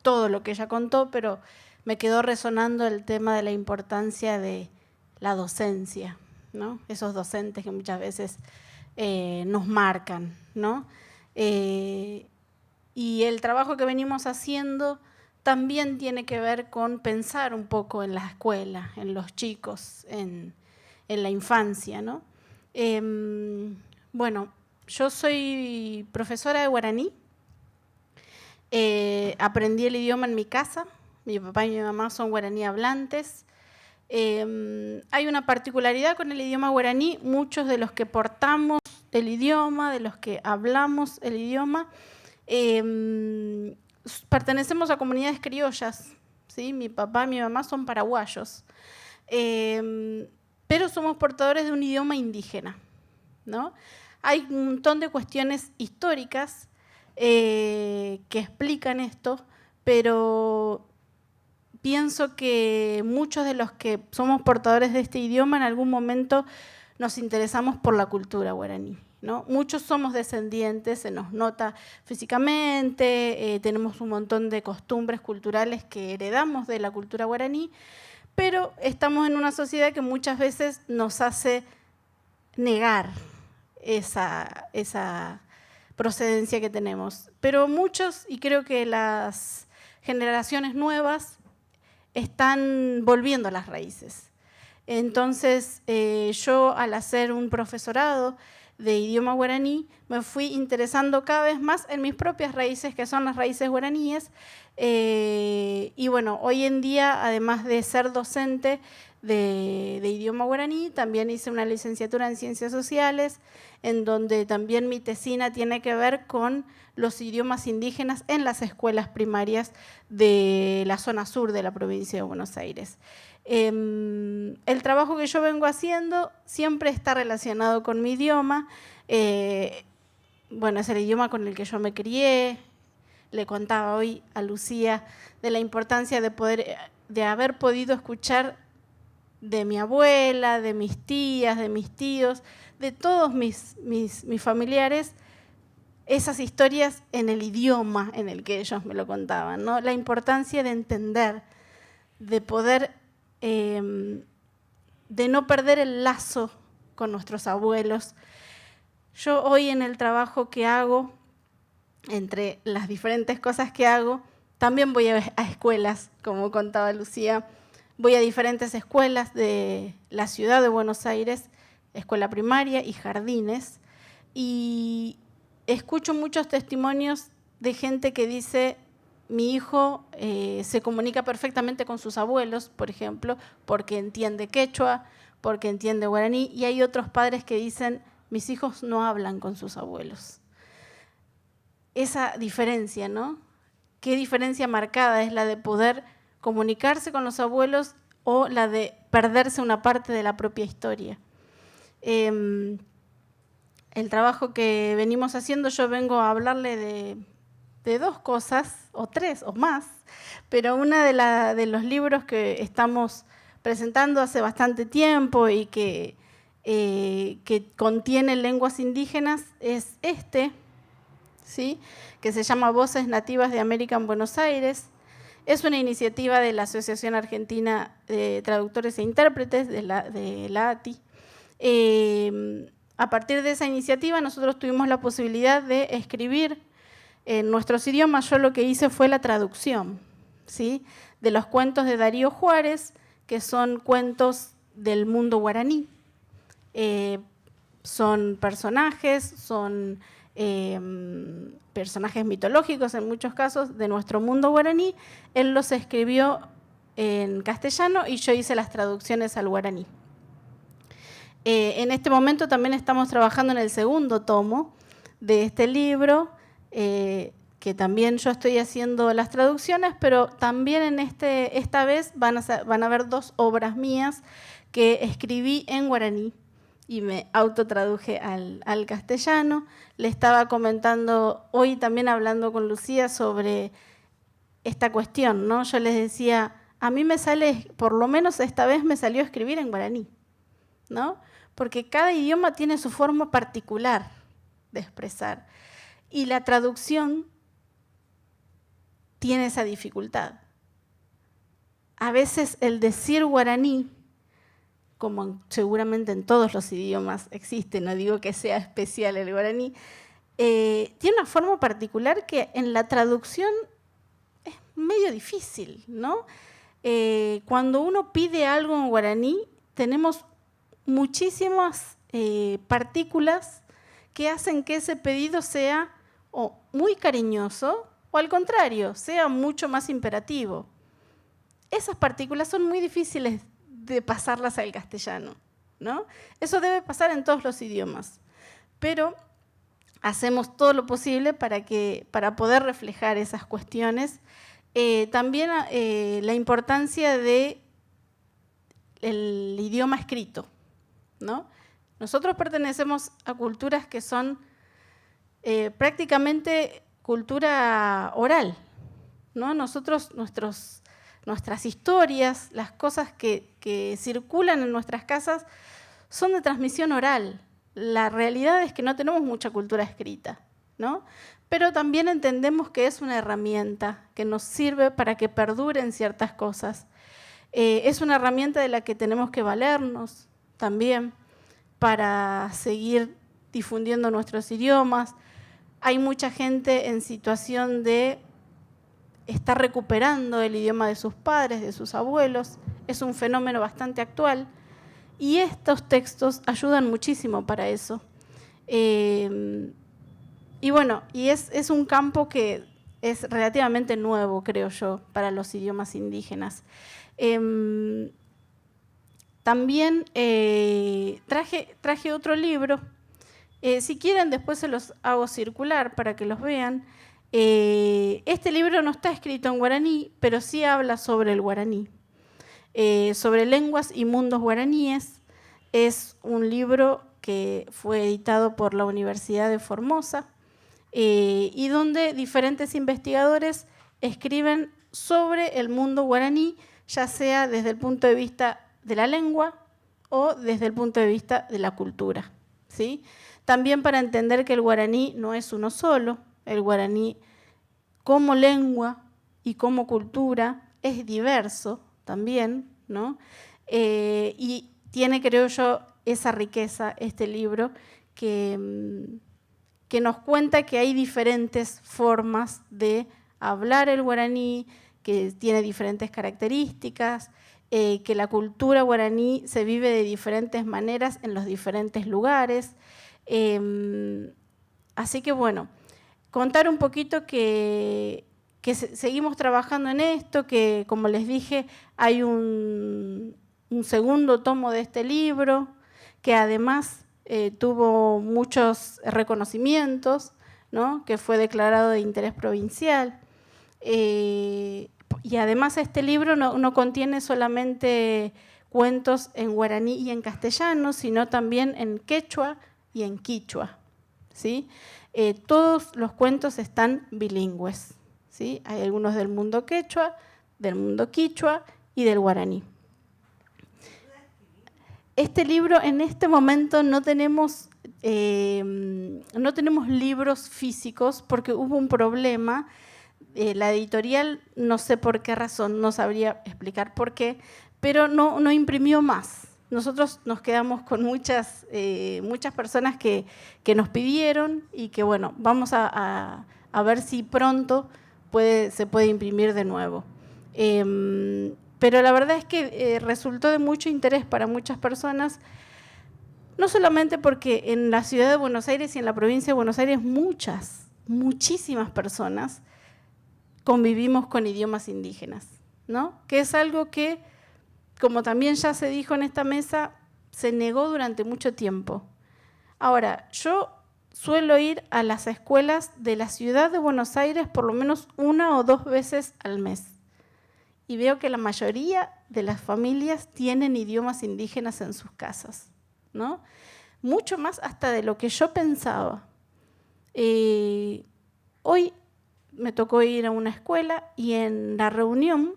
todo lo que ella contó, pero me quedó resonando el tema de la importancia de la docencia, ¿no? Esos docentes que muchas veces nos marcan, ¿no? Y el trabajo que venimos haciendo también tiene que ver con pensar un poco en la escuela, en los chicos, en la infancia, ¿no? Bueno, yo soy profesora de guaraní, aprendí el idioma en mi casa, mi papá y mi mamá son guaraní hablantes. Hay una particularidad con el idioma guaraní, muchos de los que portamos el idioma, de los que hablamos el idioma, pertenecemos a comunidades criollas, ¿sí? Mi papá y mi mamá son paraguayos, pero somos portadores de un idioma indígena, ¿no? Hay un montón de cuestiones históricas que explican esto, pero pienso que muchos de los que somos portadores de este idioma en algún momento nos interesamos por la cultura guaraní, ¿no? Muchos somos descendientes, se nos nota físicamente, tenemos un montón de costumbres culturales que heredamos de la cultura guaraní, pero estamos en una sociedad que muchas veces nos hace negar esa procedencia que tenemos. Pero muchos, y creo que las generaciones nuevas, están volviendo a las raíces. Entonces, yo al hacer un profesorado de idioma guaraní, me fui interesando cada vez más en mis propias raíces, que son las raíces guaraníes. Y bueno, hoy en día, además de ser docente de idioma guaraní, también hice una licenciatura en Ciencias Sociales, en donde también mi tesina tiene que ver con los idiomas indígenas en las escuelas primarias de la zona sur de la provincia de Buenos Aires. El trabajo que yo vengo haciendo siempre está relacionado con mi idioma. Bueno, es el idioma con el que yo me crié. Le contaba hoy a Lucía de la importancia de haber podido escuchar de mi abuela, de mis tías, de mis tíos, de todos mis familiares, esas historias en el idioma en el que ellos me lo contaban, ¿no? La importancia de entender, de poder, de no perder el lazo con nuestros abuelos. Yo hoy en el trabajo que hago, entre las diferentes cosas que hago, también voy a escuelas, como contaba Lucía, voy a diferentes escuelas de la ciudad de Buenos Aires, escuela primaria y jardines, y escucho muchos testimonios de gente que dice, mi hijo se comunica perfectamente con sus abuelos, por ejemplo, porque entiende quechua, porque entiende guaraní, y hay otros padres que dicen, mis hijos no hablan con sus abuelos. Esa diferencia, ¿no? ¿Qué diferencia marcada es la de poder comunicarse con los abuelos o la de perderse una parte de la propia historia? El trabajo que venimos haciendo, yo vengo a hablarle de dos cosas, o tres, o más, pero una de los libros que estamos presentando hace bastante tiempo y que contiene lenguas indígenas es este, ¿sí? Que se llama Voces Nativas de América en Buenos Aires. Es una iniciativa de la Asociación Argentina de Traductores e Intérpretes, de la ATI. A partir de esa iniciativa nosotros tuvimos la posibilidad de escribir en nuestros idiomas. Yo lo que hice fue la traducción, ¿sí? De los cuentos de Darío Juárez, que son cuentos del mundo guaraní. Son personajes, son personajes mitológicos en muchos casos de nuestro mundo guaraní. Él los escribió en castellano y yo hice las traducciones al guaraní. En este momento también estamos trabajando en el segundo tomo de este libro, que también yo estoy haciendo las traducciones, pero también esta vez van a haber dos obras mías que escribí en guaraní y me autotraduje al castellano. Le estaba comentando hoy también hablando con Lucía sobre esta cuestión, ¿no? Yo les decía, a mí me sale, por lo menos esta vez me salió a escribir en guaraní, ¿no? Porque cada idioma tiene su forma particular de expresar. Y la traducción tiene esa dificultad. A veces el decir guaraní, como seguramente en todos los idiomas existe, no digo que sea especial el guaraní, tiene una forma particular que en la traducción es medio difícil, ¿no? Cuando uno pide algo en guaraní, tenemos muchísimas partículas que hacen que ese pedido sea o muy cariñoso o al contrario, sea mucho más imperativo. Esas partículas son muy difíciles de pasarlas al castellano, ¿no? Eso debe pasar en todos los idiomas, pero hacemos todo lo posible para poder reflejar esas cuestiones. También la importancia del idioma escrito, ¿no? Nosotros pertenecemos a culturas que son prácticamente cultura oral, ¿no? Nosotros, nuestras historias, las cosas que circulan en nuestras casas son de transmisión oral. La realidad es que no tenemos mucha cultura escrita, ¿no? Pero también entendemos que es una herramienta que nos sirve para que perduren ciertas cosas. Es una herramienta de la que tenemos que valernos también para seguir difundiendo nuestros idiomas. Hay mucha gente en situación de estar recuperando el idioma de sus padres, de sus abuelos. Es un fenómeno bastante actual y estos textos ayudan muchísimo para eso. Y bueno, es un campo que es relativamente nuevo, creo yo, para los idiomas indígenas. También traje otro libro. Si quieren, después se los hago circular para que los vean. Este libro no está escrito en guaraní, pero sí habla sobre el guaraní, sobre lenguas y mundos guaraníes. Es un libro que fue editado por la Universidad de Formosa y donde diferentes investigadores escriben sobre el mundo guaraní, ya sea desde el punto de vista de la lengua o desde el punto de vista de la cultura, ¿sí? También para entender que el guaraní no es uno solo, el guaraní como lengua y como cultura es diverso también, ¿no? Y tiene, creo yo, esa riqueza, este libro, que nos cuenta que hay diferentes formas de hablar el guaraní, que tiene diferentes características, que la cultura guaraní se vive de diferentes maneras en los diferentes lugares. Así que bueno, contar un poquito que seguimos trabajando en esto, que como les dije, hay un segundo tomo de este libro, que además tuvo muchos reconocimientos, ¿no? Que fue declarado de interés provincial. Y además este libro no contiene solamente cuentos en guaraní y en castellano, sino también en quechua y en quichua, ¿sí? Todos los cuentos están bilingües, ¿sí? Hay algunos del mundo quechua, del mundo quichua y del guaraní. Este libro, en este momento no tenemos libros físicos porque hubo un problema. La editorial, no sé por qué razón, no sabría explicar por qué, pero no imprimió más. Nosotros nos quedamos con muchas personas que nos pidieron y que, bueno, vamos a ver si pronto se puede imprimir de nuevo. Pero la verdad es que resultó de mucho interés para muchas personas, no solamente porque en la ciudad de Buenos Aires y en la provincia de Buenos Aires muchísimas personas convivimos con idiomas indígenas, ¿no? Que es algo que, como también ya se dijo en esta mesa, se negó durante mucho tiempo. Ahora, yo suelo ir a las escuelas de la ciudad de Buenos Aires por lo menos 1 o 2 veces al mes. Y veo que la mayoría de las familias tienen idiomas indígenas en sus casas, ¿no? Mucho más hasta de lo que yo pensaba. Hoy me tocó ir a una escuela y en la reunión,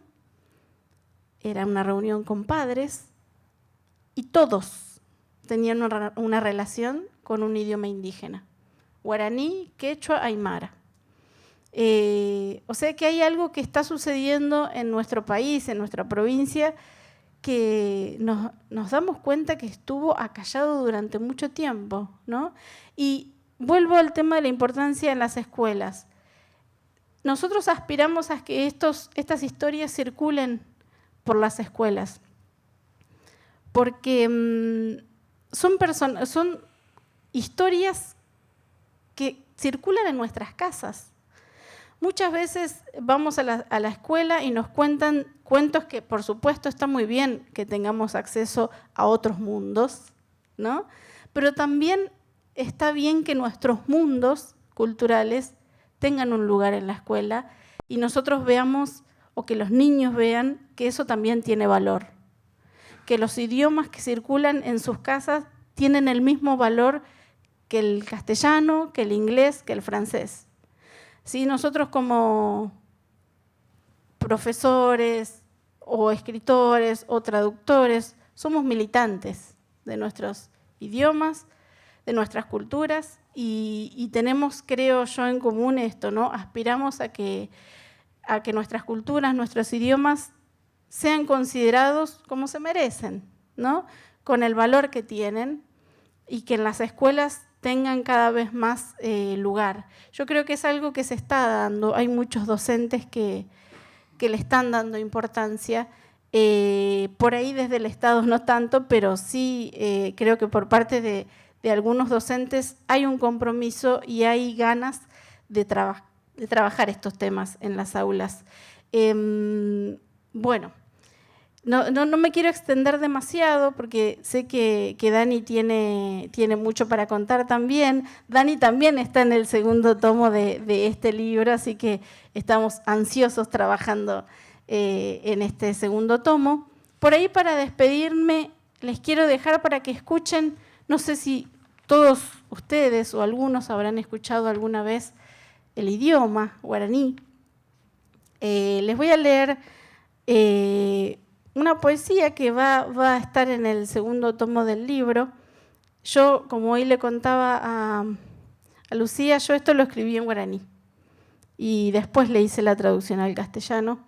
era una reunión con padres, y todos tenían una relación con un idioma indígena, guaraní, quechua, aymara. O sea que hay algo que está sucediendo en nuestro país, en nuestra provincia, que nos damos cuenta que estuvo acallado durante mucho tiempo, ¿no? Y vuelvo al tema de la importancia en las escuelas. Nosotros aspiramos a que estas historias circulen por las escuelas, porque son historias que circulan en nuestras casas. Muchas veces vamos a la escuela y nos cuentan cuentos que, por supuesto, está muy bien que tengamos acceso a otros mundos, ¿no? Pero también está bien que nuestros mundos culturales tengan un lugar en la escuela y nosotros veamos, o que los niños vean, que eso también tiene valor. Que los idiomas que circulan en sus casas tienen el mismo valor que el castellano, que el inglés, que el francés. ¿sí? Nosotros como profesores o escritores o traductores somos militantes de nuestros idiomas, de nuestras culturas y tenemos, creo yo, en común esto, ¿no? Aspiramos a que nuestras culturas, nuestros idiomas sean considerados como se merecen, ¿no? Con el valor que tienen y que en las escuelas tengan cada vez más lugar. Yo creo que es algo que se está dando, hay muchos docentes que le están dando importancia, por ahí desde el Estado no tanto, pero sí creo que por parte de algunos docentes hay un compromiso y hay ganas de trabajar estos temas en las aulas. Bueno, no me quiero extender demasiado porque sé que Dani tiene mucho para contar también. Dani también está en el segundo tomo de este libro, así que estamos ansiosos trabajando en este segundo tomo. Por ahí, para despedirme, les quiero dejar para que escuchen, no sé si todos ustedes o algunos habrán escuchado alguna vez el idioma guaraní. Les voy a leer una poesía que va a estar en el segundo tomo del libro. Yo, como hoy le contaba a Lucía, yo esto lo escribí en guaraní y después le hice la traducción al castellano.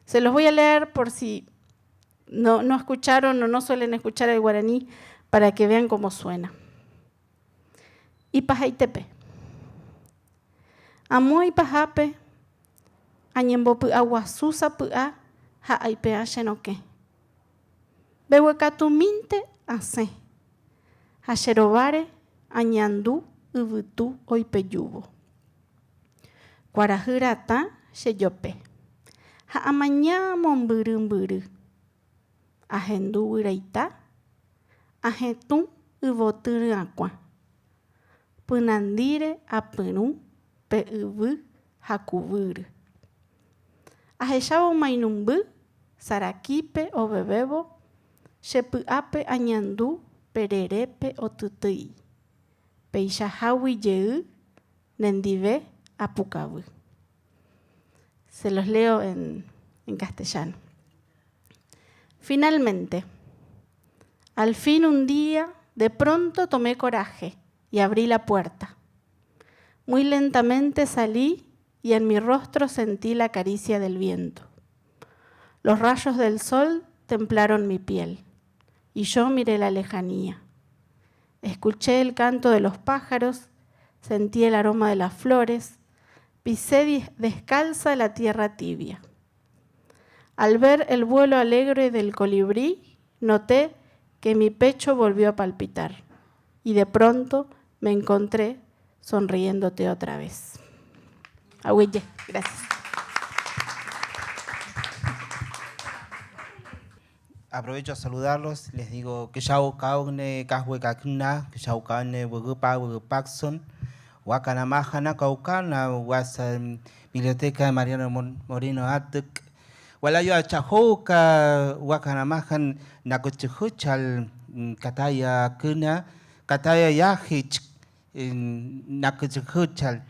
Se los voy a leer por si no escucharon o no suelen escuchar el guaraní, para que vean cómo suena. Ipajaitepe. Amoy pajape, añembopu aguasusa pua, ha aipea xenoque. Behuecatuminte hace, hacherobare, añandú, uvutu, oipeyubo. Cuarajirata, xeyope. Ha amañá momburumburu. Ajendu wiraita, ajetun, uvoturu aqua. Punandire apunu, pe uvu, hakuvuru. Ajechavo mainumbu, saraquipe o bebebo, shepuape añandú, pererepe o tutui. Peixahawi yeu, nendive, apucabu. Se los leo en castellano. Finalmente, al fin un día, de pronto tomé coraje y abrí la puerta. Muy lentamente salí y en mi rostro sentí la caricia del viento. Los rayos del sol templaron mi piel y yo miré la lejanía. Escuché el canto de los pájaros, sentí el aroma de las flores, pisé descalza la tierra tibia. Al ver el vuelo alegre del colibrí, noté que mi pecho volvió a palpitar y de pronto me encontré sonriéndote otra vez. Agüille, gracias. Aprovecho a saludarlos, les digo que yau kaune kahwe kakna, que yau kaune wugupa wugupaxon, wakanamajana kaukana, wasa biblioteca de Mariano Moreno Atuk, walayo chahoka wakanamajan nakuchuchal kataya kuna, kataya yahich nakuchuchal,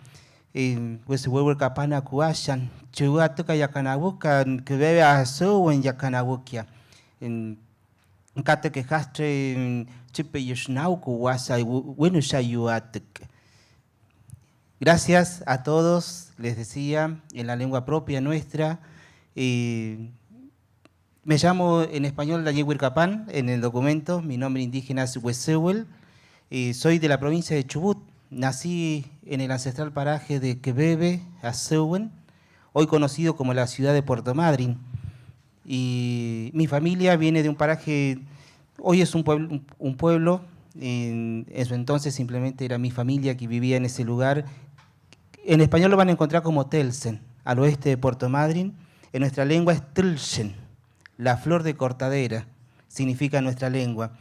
pues huevo kapana kuashan, chuatuka yakanabuka, que bebe a su en yakanabukia. En kate que jastre chipe yushnauku wasa bueno shayuatek. Gracias a todos, les decía, en la lengua propia nuestra. Me llamo en español Daniel Huircapán, en el documento, mi nombre indígena es Huesewel, soy de la provincia de Chubut, nací en el ancestral paraje de Quebebe, Asewen, hoy conocido como la ciudad de Puerto Madryn. Y mi familia viene de un paraje, hoy es un pueblo, en su entonces simplemente era mi familia que vivía en ese lugar. En español lo van a encontrar como Telsen, al oeste de Puerto Madryn. En nuestra lengua es Trilchen, la flor de cortadera, significa nuestra lengua.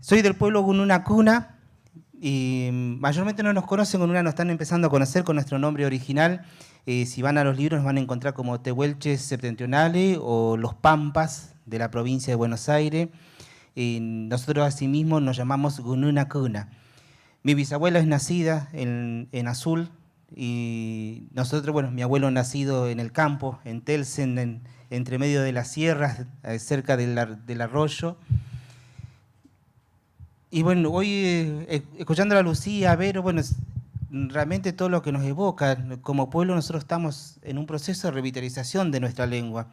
Soy del pueblo Gununacuna y mayormente no nos conocen, Gununa nos están empezando a conocer con nuestro nombre original. Si van a los libros nos van a encontrar como Tehuelches Septentrionales o Los Pampas de la provincia de Buenos Aires. Nosotros asimismo nos llamamos Gununacuna. Mi bisabuela es nacida en Azul, Y nosotros, bueno, mi abuelo nacido en el campo, en Telsen, entre medio de las sierras, cerca del arroyo. Y bueno, hoy escuchando a Lucía, a Vero, bueno, realmente todo lo que nos evoca, como pueblo nosotros estamos en un proceso de revitalización de nuestra lengua,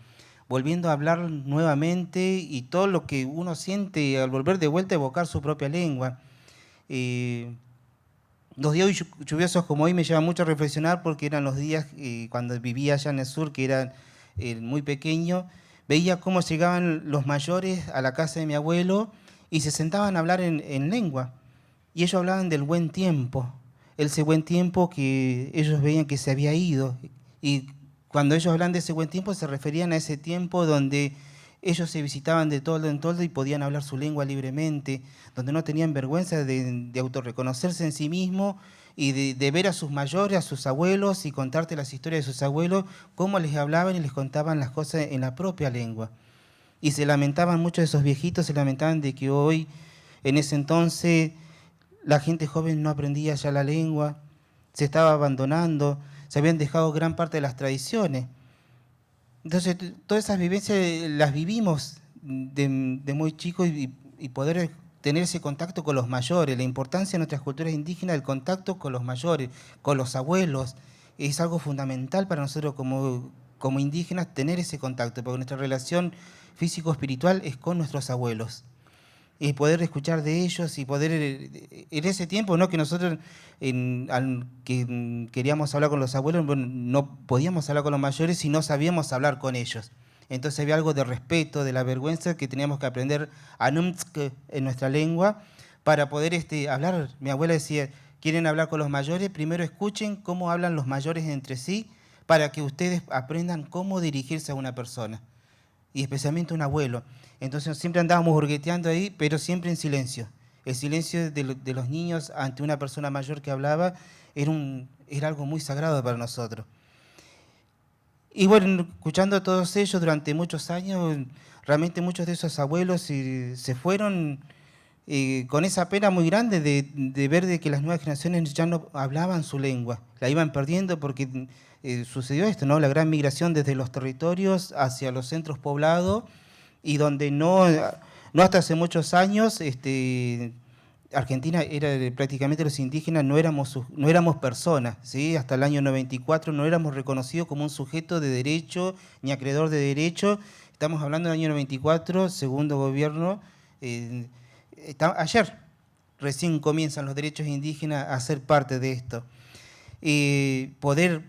volviendo a hablar nuevamente y todo lo que uno siente al volver de vuelta a evocar su propia lengua. Los días lluviosos como hoy me llevan mucho a reflexionar porque eran los días cuando vivía allá en el sur, que era muy pequeño, veía cómo llegaban los mayores a la casa de mi abuelo y se sentaban a hablar en lengua. Y ellos hablaban del buen tiempo, ese buen tiempo que ellos veían que se había ido. Y cuando ellos hablan de ese buen tiempo se referían a ese tiempo donde ellos se visitaban de todo en todo y podían hablar su lengua libremente, donde no tenían vergüenza de autorreconocerse en sí mismo y de ver a sus mayores, a sus abuelos y contarte las historias de sus abuelos, cómo les hablaban y les contaban las cosas en la propia lengua. Y se lamentaban, muchos de esos viejitos se lamentaban de que hoy, en ese entonces, la gente joven no aprendía ya la lengua, se estaba abandonando, se habían dejado gran parte de las tradiciones. Entonces, todas esas vivencias las vivimos de muy chicos y poder tener ese contacto con los mayores, la importancia de nuestras culturas indígenas, el contacto con los mayores, con los abuelos, es algo fundamental para nosotros como indígenas tener ese contacto, porque nuestra relación físico-espiritual es con nuestros abuelos. Y poder escuchar de ellos y poder, en ese tiempo, ¿no? Que nosotros que queríamos hablar con los abuelos, bueno, no podíamos hablar con los mayores y no sabíamos hablar con ellos. Entonces había algo de respeto, de la vergüenza que teníamos que aprender anumtsk en nuestra lengua para poder hablar. Mi abuela decía, quieren hablar con los mayores, primero escuchen cómo hablan los mayores entre sí para que ustedes aprendan cómo dirigirse a una persona. Y especialmente un abuelo. Entonces siempre andábamos hurgueteando ahí, pero siempre en silencio. El silencio de los niños ante una persona mayor que hablaba era algo muy sagrado para nosotros. Y bueno, escuchando a todos ellos durante muchos años, realmente muchos de esos abuelos se fueron con esa pena muy grande de ver de que las nuevas generaciones ya no hablaban su lengua, la iban perdiendo porque sucedió esto, ¿no? La gran migración desde los territorios hacia los centros poblados y donde no hasta hace muchos años Argentina era prácticamente los indígenas no éramos personas, ¿sí? Hasta el año 94 no éramos reconocidos como un sujeto de derecho ni acreedor de derecho. Estamos hablando del año 94, segundo gobierno. Ayer recién comienzan los derechos indígenas a ser parte de esto. Poder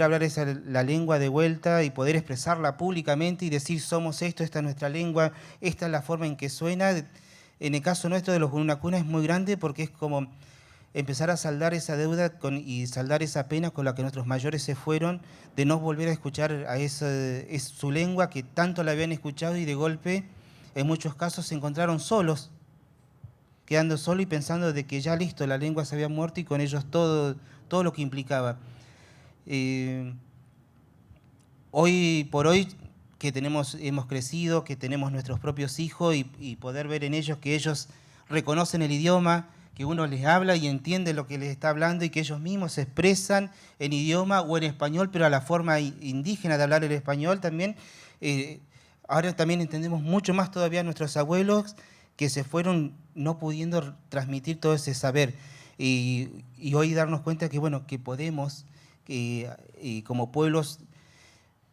hablar la lengua de vuelta y poder expresarla públicamente y decir somos esto, esta es nuestra lengua, esta es la forma en que suena. En el caso nuestro de los Gurunacunas es muy grande porque es como empezar a saldar esa deuda y saldar esa pena con la que nuestros mayores se fueron, de no volver a escuchar es su lengua que tanto la habían escuchado y de golpe en muchos casos se encontraron solos, quedando solos y pensando de que ya listo, la lengua se había muerto y con ellos todo lo que implicaba. Hoy por hoy que hemos crecido, que tenemos nuestros propios hijos y poder ver en ellos que ellos reconocen el idioma, que uno les habla y entiende lo que les está hablando y que ellos mismos se expresan en idioma o en español, pero a la forma indígena de hablar el español también. Ahora también entendemos mucho más todavía a nuestros abuelos que se fueron no pudiendo transmitir todo ese saber. Y hoy darnos cuenta que, bueno, que podemos, como pueblos,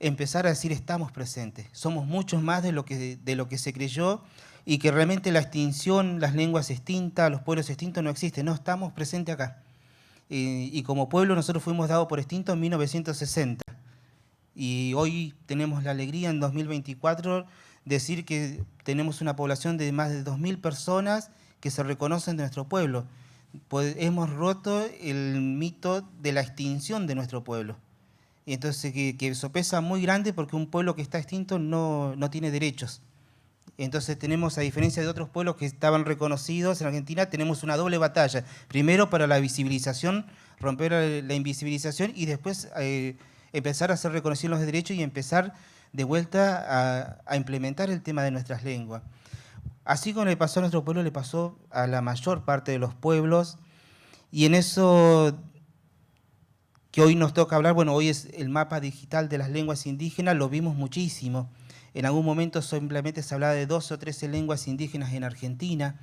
empezar a decir estamos presentes. Somos muchos más de lo que se creyó y que realmente la extinción, las lenguas extintas, los pueblos extintos no existen. No, estamos presentes acá. Y como pueblo nosotros fuimos dados por extintos en 1960. Y hoy tenemos la alegría en 2024 decir que tenemos una población de más de 2.000 personas que se reconocen de nuestro pueblo. Hemos roto el mito de la extinción de nuestro pueblo. Y entonces que eso pesa muy grande porque un pueblo que está extinto no tiene derechos. Entonces tenemos, a diferencia de otros pueblos que estaban reconocidos en Argentina, tenemos una doble batalla. Primero para la visibilización, romper la invisibilización y después empezar a ser reconocidos los derechos y empezar de vuelta a implementar el tema de nuestras lenguas. Así como le pasó a nuestro pueblo, le pasó a la mayor parte de los pueblos y en eso que hoy nos toca hablar, bueno, hoy es el mapa digital de las lenguas indígenas, lo vimos muchísimo. En algún momento simplemente se hablaba de 2 o 13 lenguas indígenas en Argentina.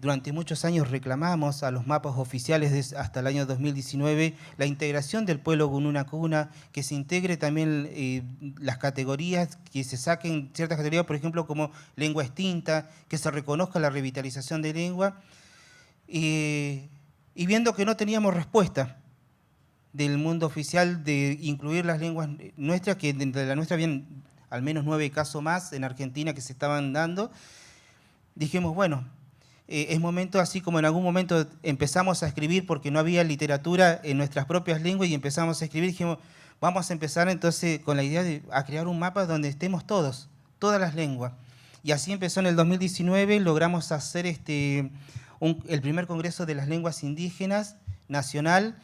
Durante muchos años reclamamos a los mapas oficiales hasta el año 2019 la integración del pueblo Gununa Kuna, que se integre también las categorías, que se saquen ciertas categorías, por ejemplo, como lengua extinta, que se reconozca la revitalización de lengua, y viendo que no teníamos respuesta del mundo oficial de incluir las lenguas nuestras, que de la nuestra habían al menos 9 casos más en Argentina que se estaban dando, dijimos, bueno, es momento, así como en algún momento empezamos a escribir porque no había literatura en nuestras propias lenguas y empezamos a escribir, dijimos, vamos a empezar entonces con la idea de crear un mapa donde estemos todos, todas las lenguas. Y así empezó en el 2019, logramos hacer el primer Congreso de las Lenguas Indígenas nacional,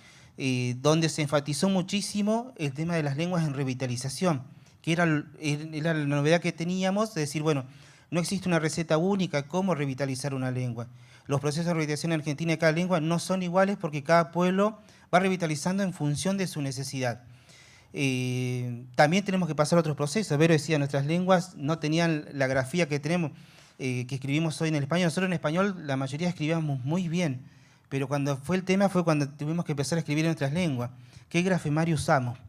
donde se enfatizó muchísimo el tema de las lenguas en revitalización, que era la novedad que teníamos, de decir, bueno, no existe una receta única cómo revitalizar una lengua. Los procesos de revitalización en Argentina de cada lengua no son iguales porque cada pueblo va revitalizando en función de su necesidad. También tenemos que pasar otros procesos. Vero decía, nuestras lenguas no tenían la grafía que tenemos, que escribimos hoy en el español. Nosotros en español la mayoría escribíamos muy bien, pero cuando fue el tema fue cuando tuvimos que empezar a escribir en nuestras lenguas. ¿Qué grafemario usamos?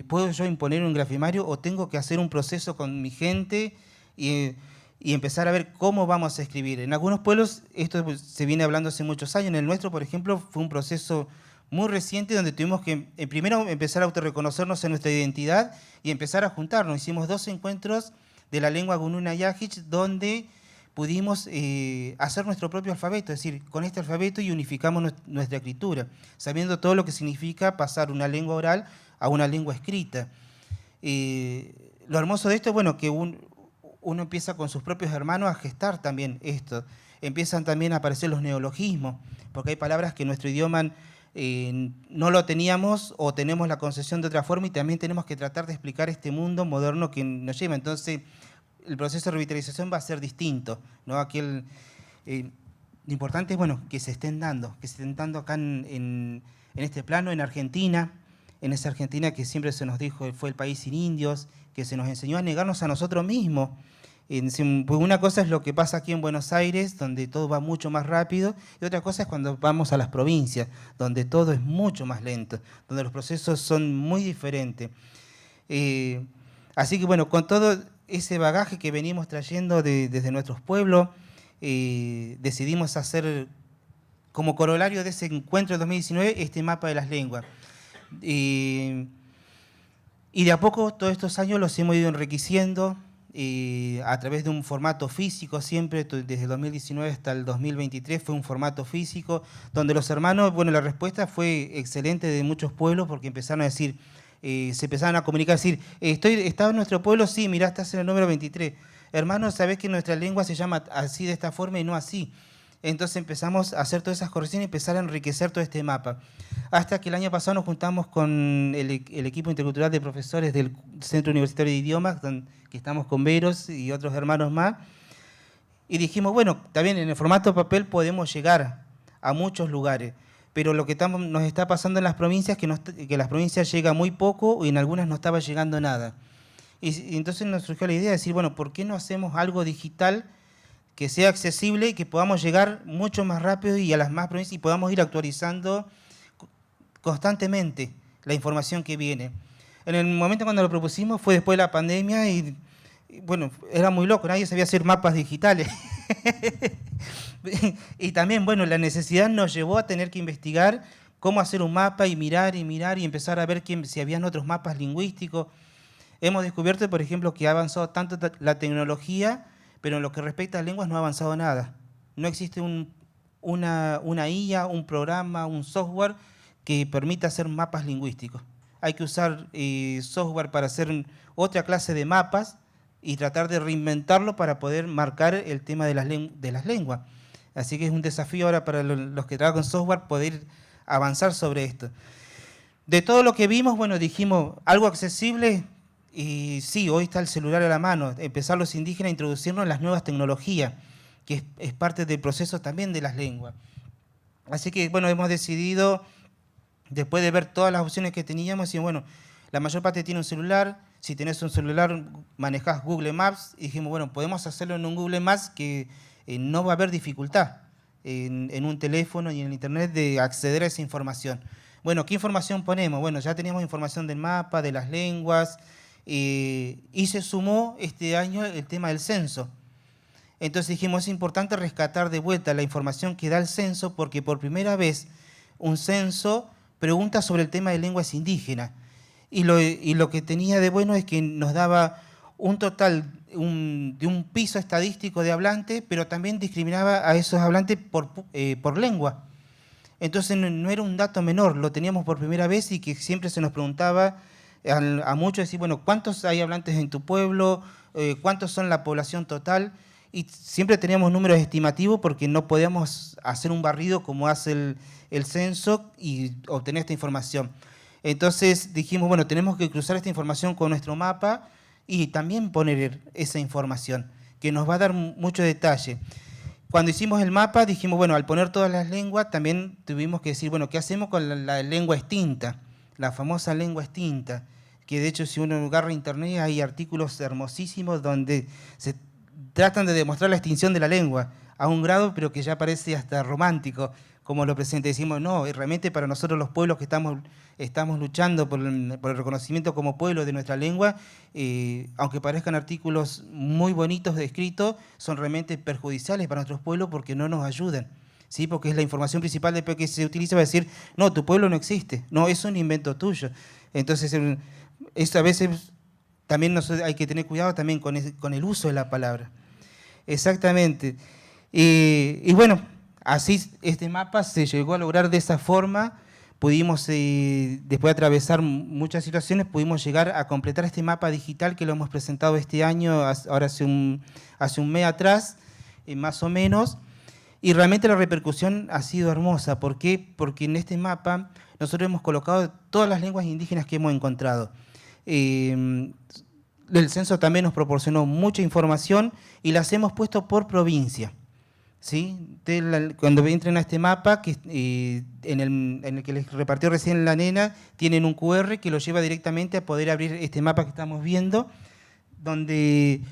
¿Puedo yo imponer un grafemario o tengo que hacer un proceso con mi gente y empezar a ver cómo vamos a escribir? En algunos pueblos esto se viene hablando hace muchos años. En el nuestro, por ejemplo, fue un proceso muy reciente donde tuvimos que primero empezar a autorreconocernos en nuestra identidad y empezar a juntarnos. Hicimos 2 encuentros de la lengua Gununa Yajich donde pudimos hacer nuestro propio alfabeto, es decir, con este alfabeto y unificamos nuestra escritura, sabiendo todo lo que significa pasar una lengua oral a una lengua escrita. Lo hermoso de esto es, bueno, que uno empieza con sus propios hermanos a gestar también esto. Empiezan también a aparecer los neologismos, porque hay palabras que en nuestro idioma no lo teníamos o tenemos la concepción de otra forma y también tenemos que tratar de explicar este mundo moderno que nos lleva. Entonces, el proceso de revitalización va a ser distinto, ¿no? Aquí lo importante es, bueno, que se estén dando acá en este plano, en Argentina, en esa Argentina que siempre se nos dijo fue el país sin indios, que se nos enseñó a negarnos a nosotros mismos. Pues una cosa es lo que pasa aquí en Buenos Aires, donde todo va mucho más rápido, y otra cosa es cuando vamos a las provincias, donde todo es mucho más lento, donde los procesos son muy diferentes. Así que bueno, con todo ese bagaje que venimos trayendo desde nuestros pueblos, decidimos hacer como corolario de ese encuentro de 2019 este mapa de las lenguas. Y de a poco todos estos años los hemos ido enriqueciendo a través de un formato físico, siempre desde el 2019 hasta el 2023 fue un formato físico, donde los hermanos, bueno, la respuesta fue excelente de muchos pueblos porque empezaron a decir, se empezaron a comunicar, decir, ¿estaba en nuestro pueblo? Sí, mirá, estás en el número 23. Hermanos, ¿sabés que nuestra lengua se llama así, de esta forma y no así? Entonces empezamos a hacer todas esas correcciones y empezar a enriquecer todo este mapa. Hasta que el año pasado nos juntamos con el equipo intercultural de profesores del Centro Universitario de Idiomas, que estamos con Veros y otros hermanos más, y dijimos, bueno, también en el formato papel podemos llegar a muchos lugares, pero lo que nos está pasando en las provincias es que las provincias llega muy poco y en algunas no estaba llegando nada. Y entonces nos surgió la idea de decir, bueno, ¿por qué no hacemos algo digital que sea accesible y que podamos llegar mucho más rápido y a las más provincias y podamos ir actualizando constantemente la información que viene? En el momento cuando lo propusimos fue después de la pandemia y bueno, era muy loco, nadie sabía hacer mapas digitales. Y también, bueno, la necesidad nos llevó a tener que investigar cómo hacer un mapa y mirar y empezar a ver si habían otros mapas lingüísticos. Hemos descubierto, por ejemplo, que ha avanzado tanto la tecnología, pero en lo que respecta a lenguas no ha avanzado nada. No existe una IA, un programa, un software que permita hacer mapas lingüísticos. Hay que usar software para hacer otra clase de mapas y tratar de reinventarlo para poder marcar el tema de las lenguas. Así que es un desafío ahora para los que trabajan con software poder avanzar sobre esto. De todo lo que vimos, bueno, dijimos algo accesible. Y sí, hoy está el celular a la mano, empezar los indígenas a introducirnos en las nuevas tecnologías, que es parte del proceso también de las lenguas. Así que, bueno, hemos decidido después de ver todas las opciones que teníamos, decimos, bueno, la mayor parte tiene un celular, si tenés un celular manejás Google Maps, y dijimos, bueno, podemos hacerlo en un Google Maps que no va a haber dificultad en un teléfono y en internet de acceder a esa información. Bueno, ¿qué información ponemos? Bueno, ya teníamos información del mapa, de las lenguas, y se sumó este año el tema del censo. Entonces dijimos, es importante rescatar de vuelta la información que da el censo, porque por primera vez un censo pregunta sobre el tema de lenguas indígenas. Y lo que tenía de bueno es que nos daba un total de un piso estadístico de hablantes, pero también discriminaba a esos hablantes por lengua. Entonces no era un dato menor, lo teníamos por primera vez y que siempre se nos preguntaba a muchos, decir, bueno, ¿cuántos hay hablantes en tu pueblo? ¿Cuántos son la población total? Y siempre teníamos números estimativos porque no podíamos hacer un barrido como hace el censo y obtener esta información. Entonces dijimos, bueno, tenemos que cruzar esta información con nuestro mapa y también poner esa información, que nos va a dar mucho detalle. Cuando hicimos el mapa, dijimos, bueno, al poner todas las lenguas, también tuvimos que decir, bueno, ¿qué hacemos con la lengua extinta? La famosa lengua extinta, que de hecho si uno agarra internet hay artículos hermosísimos donde se tratan de demostrar la extinción de la lengua, a un grado pero que ya parece hasta romántico, como lo presenta. Decimos, no, realmente para nosotros los pueblos que estamos luchando por el reconocimiento como pueblo de nuestra lengua, aunque parezcan artículos muy bonitos de escrito, son realmente perjudiciales para nuestros pueblos porque no nos ayudan, ¿sí? Porque es la información principal después que se utiliza para decir, no, tu pueblo no existe, no, es un invento tuyo. Entonces, eso a veces también hay que tener cuidado también con el uso de la palabra. Exactamente. Y bueno, así este mapa se llegó a lograr de esa forma. Pudimos, después de atravesar muchas situaciones, pudimos llegar a completar este mapa digital que lo hemos presentado este año, ahora hace un mes atrás, más o menos. Y realmente la repercusión ha sido hermosa. ¿Por qué? Porque en este mapa nosotros hemos colocado todas las lenguas indígenas que hemos encontrado. El censo también nos proporcionó mucha información y las hemos puesto por provincia, ¿sí? Cuando entren a este mapa, que en el que les repartió recién la nena, tienen un QR que los lleva directamente a poder abrir este mapa que estamos viendo, donde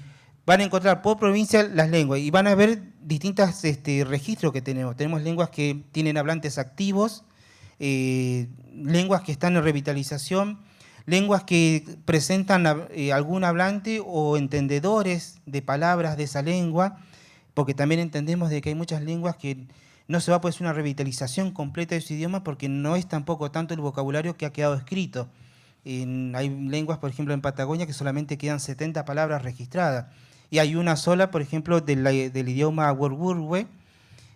van a encontrar por provincia las lenguas y van a ver distintos registros que tenemos. Tenemos lenguas que tienen hablantes activos, lenguas que están en revitalización, lenguas que presentan algún hablante o entendedores de palabras de esa lengua, porque también entendemos de que hay muchas lenguas que no se va a poder hacer una revitalización completa de su idioma porque no es tampoco tanto el vocabulario que ha quedado escrito. Hay lenguas, por ejemplo, en Patagonia que solamente quedan 70 palabras registradas. Y hay una sola, por ejemplo, del idioma Wurwurwe,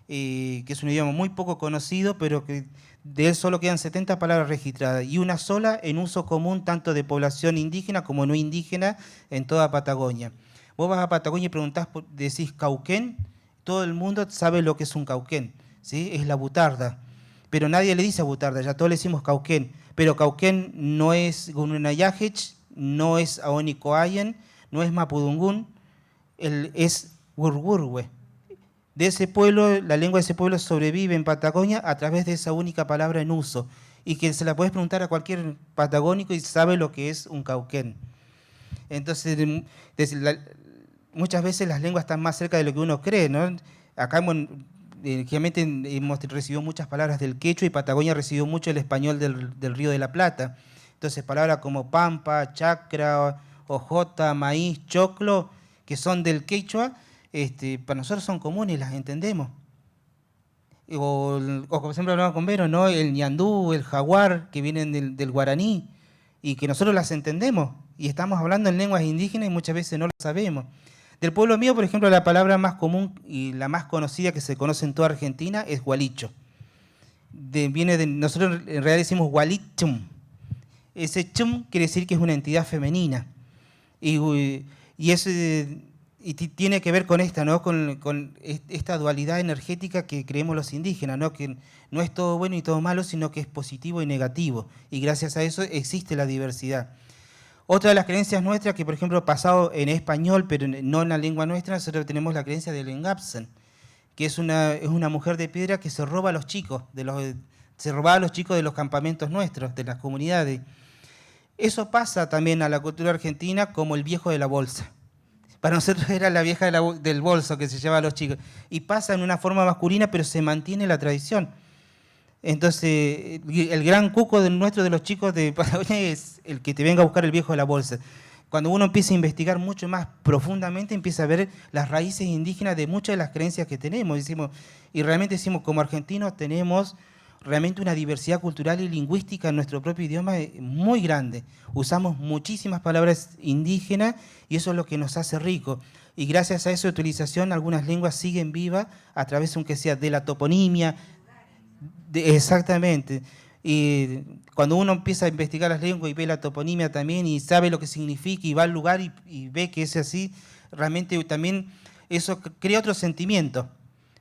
que es un idioma muy poco conocido, pero que de él solo quedan 70 palabras registradas y una sola en uso común tanto de población indígena como no indígena en toda Patagonia. Vos vas a Patagonia y preguntás, decís cauquén, todo el mundo sabe lo que es un cauquén, ¿sí? Es la butarda, pero nadie le dice butarda, ya todos le decimos cauquén, pero cauquén no es Gununayajech, no es Aonicoayen, no es Mapudungún, es Wurwurwe. De ese pueblo, la lengua de ese pueblo sobrevive en Patagonia a través de esa única palabra en uso y que se la puedes preguntar a cualquier patagónico y sabe lo que es un cauquén. Entonces, muchas veces las lenguas están más cerca de lo que uno cree, ¿no? Acá generalmente hemos recibido muchas palabras del quechua y Patagonia recibió mucho el español del Río de la Plata. Entonces, palabras como pampa, chacra, ojota, maíz, choclo, que son del quechua, para nosotros son comunes, las entendemos. O como siempre hablaba con Vero, ¿no? El ñandú, el jaguar, que vienen del guaraní, y que nosotros las entendemos, y estamos hablando en lenguas indígenas y muchas veces no lo sabemos. Del pueblo mío, por ejemplo, la palabra más común y la más conocida que se conoce en toda Argentina es gualicho. Nosotros en realidad decimos gualichum. Ese chum quiere decir que es una entidad femenina. Y tiene que ver con esta, ¿no? Con esta dualidad energética que creemos los indígenas, ¿no? Que no es todo bueno y todo malo, sino que es positivo y negativo. Y gracias a eso existe la diversidad. Otra de las creencias nuestras, que por ejemplo pasado en español, pero no en la lengua nuestra, nosotros tenemos la creencia del Engapsen, que es una mujer de piedra que se roba a los chicos de Se robaba a los chicos de los campamentos nuestros, de las comunidades. Eso pasa también a la cultura argentina como el viejo de la bolsa. Para nosotros era la vieja del bolso que se llevaba a los chicos. Y pasa en una forma masculina, pero se mantiene la tradición. Entonces, el gran cuco nuestro de los chicos de Patagonia es el que te venga a buscar el viejo de la bolsa. Cuando uno empieza a investigar mucho más profundamente, empieza a ver las raíces indígenas de muchas de las creencias que tenemos. Y realmente decimos, como argentinos tenemos realmente una diversidad cultural y lingüística en nuestro propio idioma muy grande. Usamos muchísimas palabras indígenas y eso es lo que nos hace rico. Y gracias a esa utilización, algunas lenguas siguen vivas a través, aunque sea de la toponimia. Exactamente. Y cuando uno empieza a investigar las lenguas y ve la toponimia también y sabe lo que significa y va al lugar y ve que es así, realmente también eso crea otro sentimiento.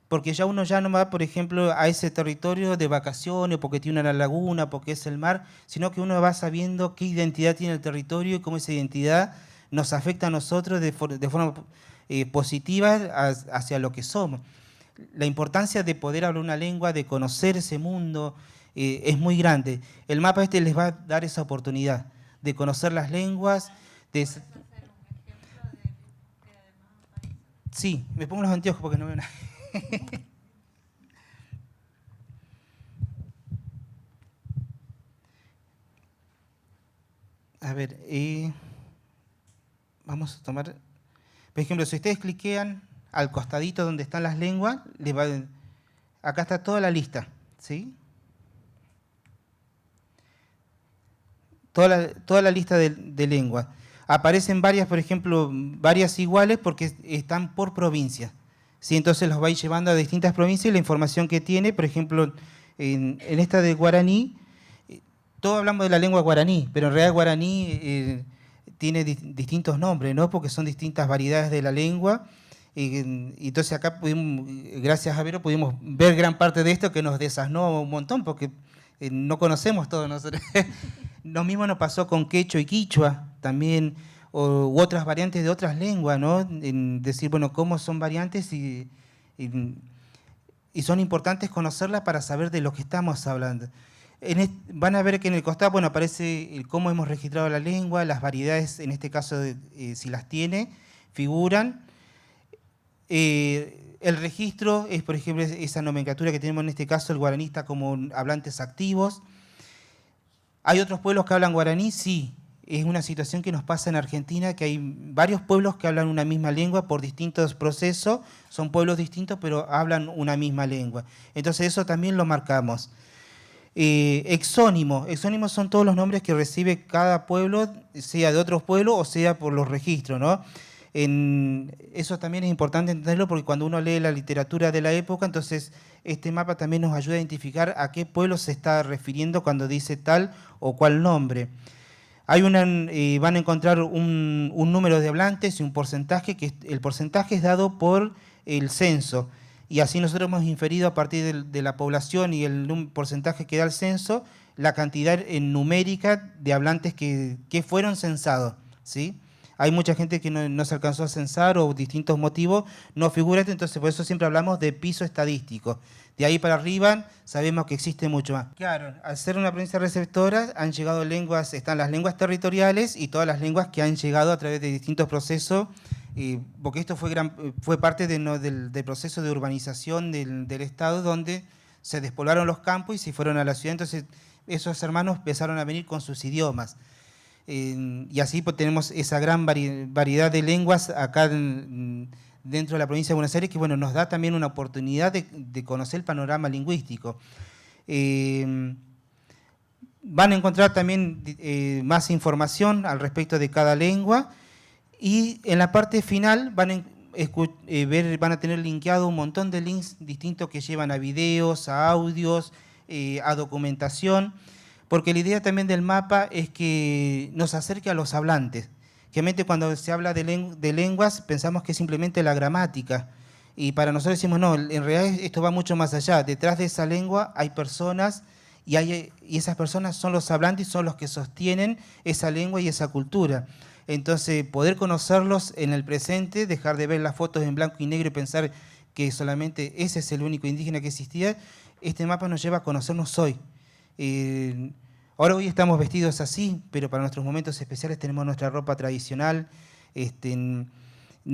Porque ya uno ya no va, por ejemplo, a ese territorio de vacaciones, porque tiene una laguna, porque es el mar, sino que uno va sabiendo qué identidad tiene el territorio y cómo esa identidad nos afecta a nosotros de forma positiva hacia lo que somos. La importancia de poder hablar una lengua, de conocer ese mundo, es muy grande. El mapa este les va a dar esa oportunidad de conocer las lenguas. Sí, me pongo los anteojos porque no veo nada. A ver, vamos a tomar, por ejemplo, si ustedes cliquean al costadito donde están las lenguas, acá está toda la lista, ¿sí? Toda la lista de lenguas. Aparecen varias, por ejemplo, varias iguales porque están por provincia. ¿Sí? Entonces los vais llevando a distintas provincias y la información que tiene, por ejemplo, en esta de guaraní, todos hablamos de la lengua guaraní, pero en realidad guaraní tiene distintos nombres, ¿no? Porque son distintas variedades de la lengua. Y entonces acá gracias a Vero, pudimos ver gran parte de esto que nos desasnó un montón, porque no conocemos todo nosotros. Lo mismo nos pasó con quechua y quichua también, u otras variantes de otras lenguas, ¿no? En decir, bueno, cómo son variantes y son importantes conocerlas para saber de lo que estamos hablando. Van a ver que en el costado, bueno, aparece cómo hemos registrado la lengua, las variedades, en este caso, si las tiene, figuran. El registro es, por ejemplo, esa nomenclatura que tenemos en este caso, el guaraní está como hablantes activos. ¿Hay otros pueblos que hablan guaraní? Sí. Es una situación que nos pasa en Argentina, que hay varios pueblos que hablan una misma lengua por distintos procesos, son pueblos distintos, pero hablan una misma lengua. Entonces eso también lo marcamos. Exónimos son todos los nombres que recibe cada pueblo, sea de otros pueblos o sea por los registros, ¿no? Eso también es importante entenderlo porque cuando uno lee la literatura de la época, entonces este mapa también nos ayuda a identificar a qué pueblo se está refiriendo cuando dice tal o cual nombre. Van a encontrar un número de hablantes y un porcentaje, que el porcentaje es dado por el censo. Y así nosotros hemos inferido a partir de la población y el porcentaje que da el censo, la cantidad numérica de hablantes que fueron censados, ¿sí? Hay mucha gente que no se alcanzó a censar o distintos motivos no figura, entonces por eso siempre hablamos de piso estadístico. De ahí para arriba sabemos que existe mucho más. Claro, al ser una provincia receptora han llegado lenguas, están las lenguas territoriales y todas las lenguas que han llegado a través de distintos procesos, porque esto fue parte del proceso de urbanización del Estado, donde se despoblaron los campos y se fueron a la ciudad, entonces esos hermanos empezaron a venir con sus idiomas. Y así pues, tenemos esa gran variedad de lenguas acá dentro de la provincia de Buenos Aires, que bueno, nos da también una oportunidad de conocer el panorama lingüístico. Van a encontrar también más información al respecto de cada lengua y en la parte final van a tener linkeado un montón de links distintos que llevan a videos, a audios, a documentación, porque la idea también del mapa es que nos acerque a los hablantes. Generalmente cuando se habla de lenguas pensamos que es simplemente la gramática y para nosotros decimos no, en realidad esto va mucho más allá. Detrás de esa lengua hay personas y esas personas son los hablantes y son los que sostienen esa lengua y esa cultura. Entonces poder conocerlos en el presente, dejar de ver las fotos en blanco y negro y pensar que solamente ese es el único indígena que existía, este mapa nos lleva a conocernos hoy. Ahora hoy estamos vestidos así, pero para nuestros momentos especiales tenemos nuestra ropa tradicional,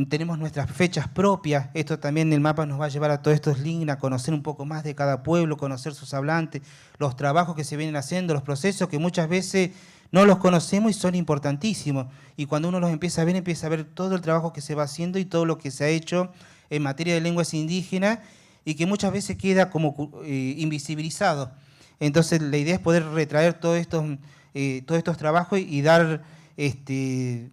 tenemos nuestras fechas propias. Esto también, el mapa nos va a llevar a todos estos links, a conocer un poco más de cada pueblo, conocer sus hablantes, los trabajos que se vienen haciendo, los procesos que muchas veces no los conocemos y son importantísimos. Y cuando uno los empieza a ver todo el trabajo que se va haciendo y todo lo que se ha hecho en materia de lenguas indígenas y que muchas veces queda como invisibilizado. Entonces la idea es poder retraer todos estos trabajos y dar de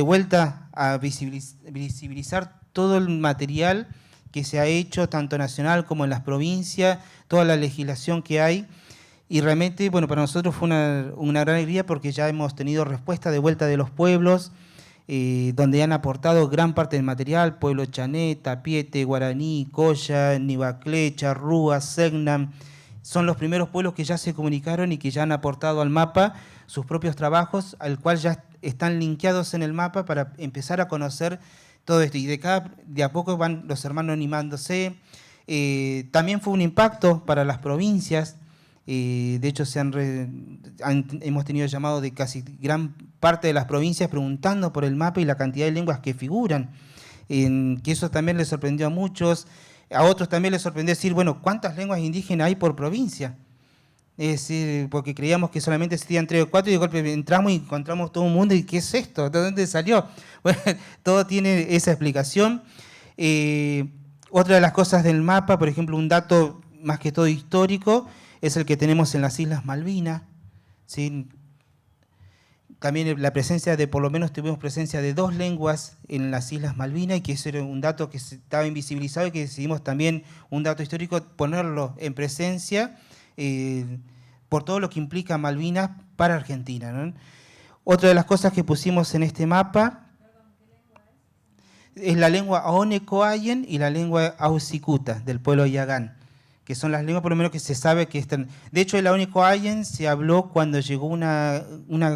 vuelta a visibilizar todo el material que se ha hecho, tanto nacional como en las provincias, toda la legislación que hay. Y realmente, bueno, para nosotros fue una gran alegría porque ya hemos tenido respuesta de vuelta de los pueblos, donde han aportado gran parte del material, pueblo Chané, Tapiete, Guaraní, Coya, Nibaclé, Charrúa, Segnam. Son los primeros pueblos que ya se comunicaron y que ya han aportado al mapa sus propios trabajos, al cual ya están linkeados en el mapa para empezar a conocer todo esto. Y de a poco van los hermanos animándose. También fue un impacto para las provincias. De hecho, hemos tenido llamado de casi gran parte de las provincias preguntando por el mapa y la cantidad de lenguas que figuran. Que eso también les sorprendió a muchos. A otros también les sorprendió decir, bueno, ¿cuántas lenguas indígenas hay por provincia? Es decir, porque creíamos que solamente existían 3 o 4 y de golpe entramos y encontramos todo un mundo y ¿qué es esto? ¿De dónde salió? Bueno, todo tiene esa explicación. Otra de las cosas del mapa, por ejemplo, un dato más que todo histórico, es el que tenemos en las Islas Malvinas, ¿sí? También la presencia por lo menos tuvimos presencia de 2 lenguas en las Islas Malvinas y que eso era un dato que estaba invisibilizado y que decidimos también, un dato histórico, ponerlo en presencia por todo lo que implica Malvinas para Argentina, ¿no? Otra de las cosas que pusimos en este mapa es la lengua Aone-Coayen y la lengua Ausicuta del pueblo Yagán, que son las lenguas por lo menos que se sabe que están. De hecho, el Aone-Coayen se habló cuando llegó una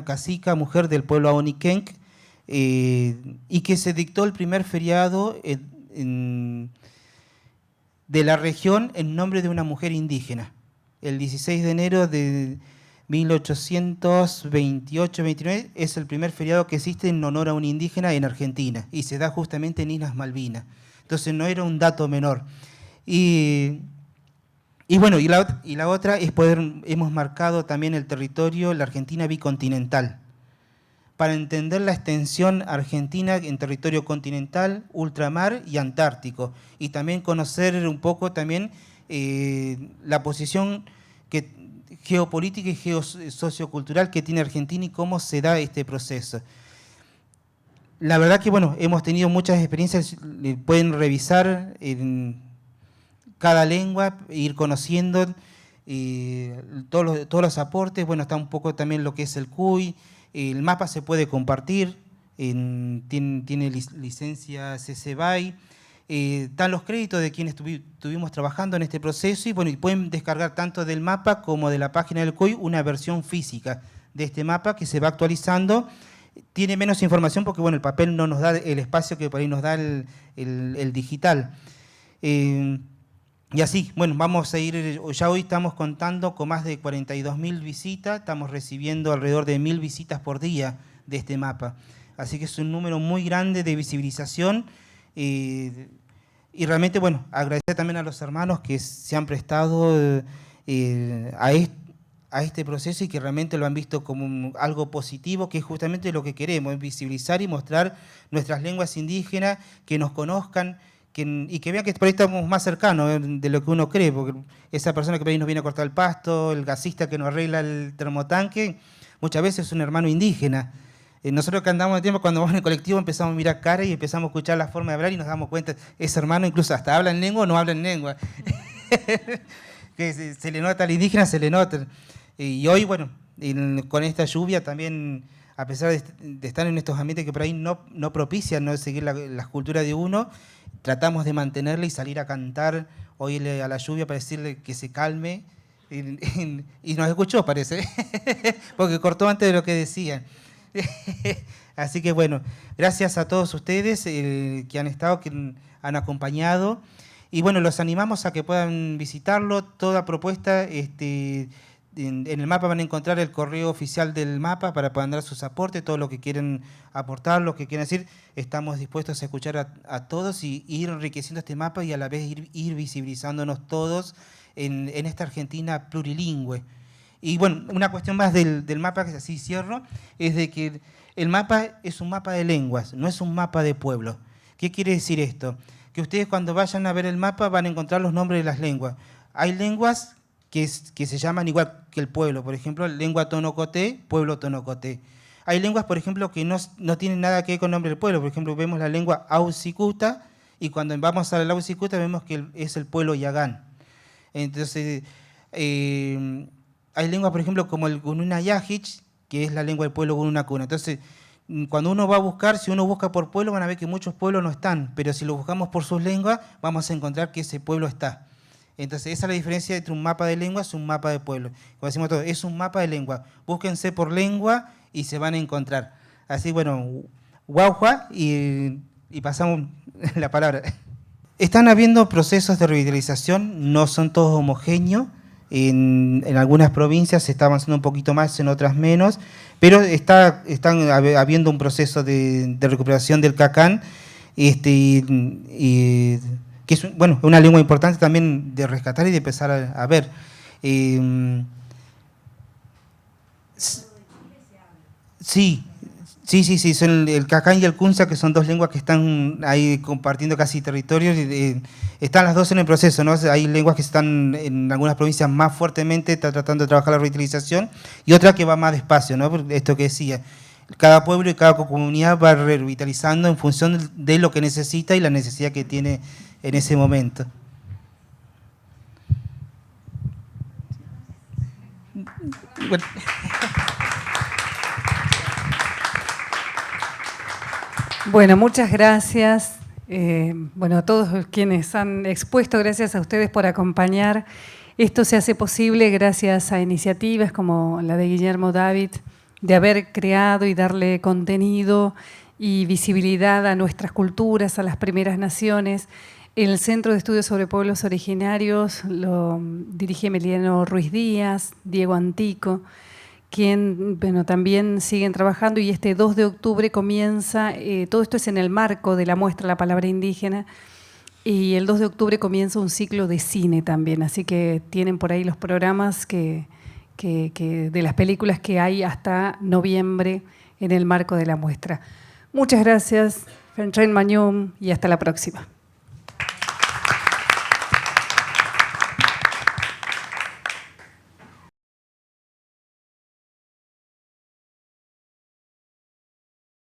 cacica mujer del pueblo Aonikenk y que se dictó el primer feriado de la región en nombre de una mujer indígena. El 16 de enero de 1828-29 es el primer feriado que existe en honor a un indígena en Argentina y se da justamente en Islas Malvinas. Entonces no era un dato menor. Y bueno, y la otra es hemos marcado también el territorio, la Argentina bicontinental, para entender la extensión argentina en territorio continental, ultramar y antártico, y también conocer un poco también la posición geopolítica y sociocultural que tiene Argentina y cómo se da este proceso. La verdad que, bueno, hemos tenido muchas experiencias, pueden revisar en cada lengua, ir conociendo todos los aportes. Bueno, está un poco también lo que es el CUI, el mapa se puede compartir, tiene licencia CC BY, están los créditos de quienes estuvimos trabajando en este proceso y, bueno, y pueden descargar tanto del mapa como de la página del CUI una versión física de este mapa que se va actualizando. Tiene menos información porque, bueno, el papel no nos da el espacio que por ahí nos da el digital. Y así, bueno, vamos a ir, ya hoy estamos contando con más de 42.000 visitas, estamos recibiendo alrededor de 1.000 visitas por día de este mapa. Así que es un número muy grande de visibilización y realmente, bueno, agradecer también a los hermanos que se han prestado a este proceso y que realmente lo han visto como algo positivo, que es justamente lo que queremos, es visibilizar y mostrar nuestras lenguas indígenas, que nos conozcan, y que vean que por ahí estamos más cercanos de lo que uno cree, porque esa persona que por ahí nos viene a cortar el pasto, el gasista que nos arregla el termotanque, muchas veces es un hermano indígena. Nosotros que andamos de tiempo, cuando vamos en el colectivo empezamos a mirar cara y empezamos a escuchar la forma de hablar y nos damos cuenta, ese hermano incluso hasta habla en lengua o no habla en lengua. Que se le nota al indígena, se le nota. Y hoy, bueno, con esta lluvia también, a pesar de estar en estos ambientes que por ahí no propician no seguir la cultura de uno, tratamos de mantenerla y salir a cantar hoy a la lluvia para decirle que se calme. Y nos escuchó, parece, porque cortó antes de lo que decían. Así que, bueno, gracias a todos ustedes que han estado, que han acompañado. Y bueno, los animamos a que puedan visitarlo. Toda propuesta, en el mapa van a encontrar el correo oficial del mapa para poder dar sus aportes, todo lo que quieren aportar, lo que quieren decir. Estamos dispuestos a escuchar a todos y ir enriqueciendo este mapa y a la vez ir visibilizándonos todos en esta Argentina plurilingüe. Y bueno, una cuestión más del mapa, que así cierro, es de que el mapa es un mapa de lenguas, no es un mapa de pueblos. ¿Qué quiere decir esto? Que ustedes cuando vayan a ver el mapa van a encontrar los nombres de las lenguas. Hay lenguas que se llaman igual que el pueblo, por ejemplo, lengua tonocoté, pueblo tonocoté. Hay lenguas, por ejemplo, que no tienen nada que ver con el nombre del pueblo. Por ejemplo, vemos la lengua Ausicuta y cuando vamos a la Ausicuta vemos que es el pueblo Yagán. Entonces, hay lenguas, por ejemplo, como el Gununa Yajich, que es la lengua del pueblo Gununa Cuna. Entonces, cuando uno va a buscar, si uno busca por pueblo, van a ver que muchos pueblos no están, pero si lo buscamos por sus lenguas, vamos a encontrar que ese pueblo está. Entonces, esa es la diferencia entre un mapa de lenguas y un mapa de pueblo. Como decimos todos, es un mapa de lengua. Búsquense por lengua y se van a encontrar. Así, bueno, guauja, y pasamos la palabra. Están habiendo procesos de revitalización, no son todos homogéneos. En algunas provincias se está avanzando un poquito más, en otras menos, pero están habiendo un proceso de recuperación del cacán, que es una lengua importante también de rescatar y de empezar a ver. Sí. Son el cacán y el kunza, que son dos lenguas que están ahí compartiendo casi territorios. Están las dos en el proceso, ¿no? Hay lenguas que están en algunas provincias más fuertemente tratando de trabajar la revitalización y otra que va más despacio, ¿no? Esto que decía, cada pueblo y cada comunidad va revitalizando en función de lo que necesita y la necesidad que tiene en ese momento. Bueno. Bueno, muchas gracias. A todos quienes han expuesto, gracias a ustedes por acompañar. Esto se hace posible gracias a iniciativas como la de Guillermo David, de haber creado y darle contenido y visibilidad a nuestras culturas, a las primeras naciones. El Centro de Estudios sobre Pueblos Originarios lo dirige Emiliano Ruiz Díaz, Diego Antico, quien también siguen trabajando, y este 2 de octubre comienza, todo esto es en el marco de la muestra La Palabra Indígena, y el 2 de octubre comienza un ciclo de cine también, así que tienen por ahí los programas de las películas que hay hasta noviembre en el marco de la muestra. Muchas gracias, Fentrain Mañum, y hasta la próxima.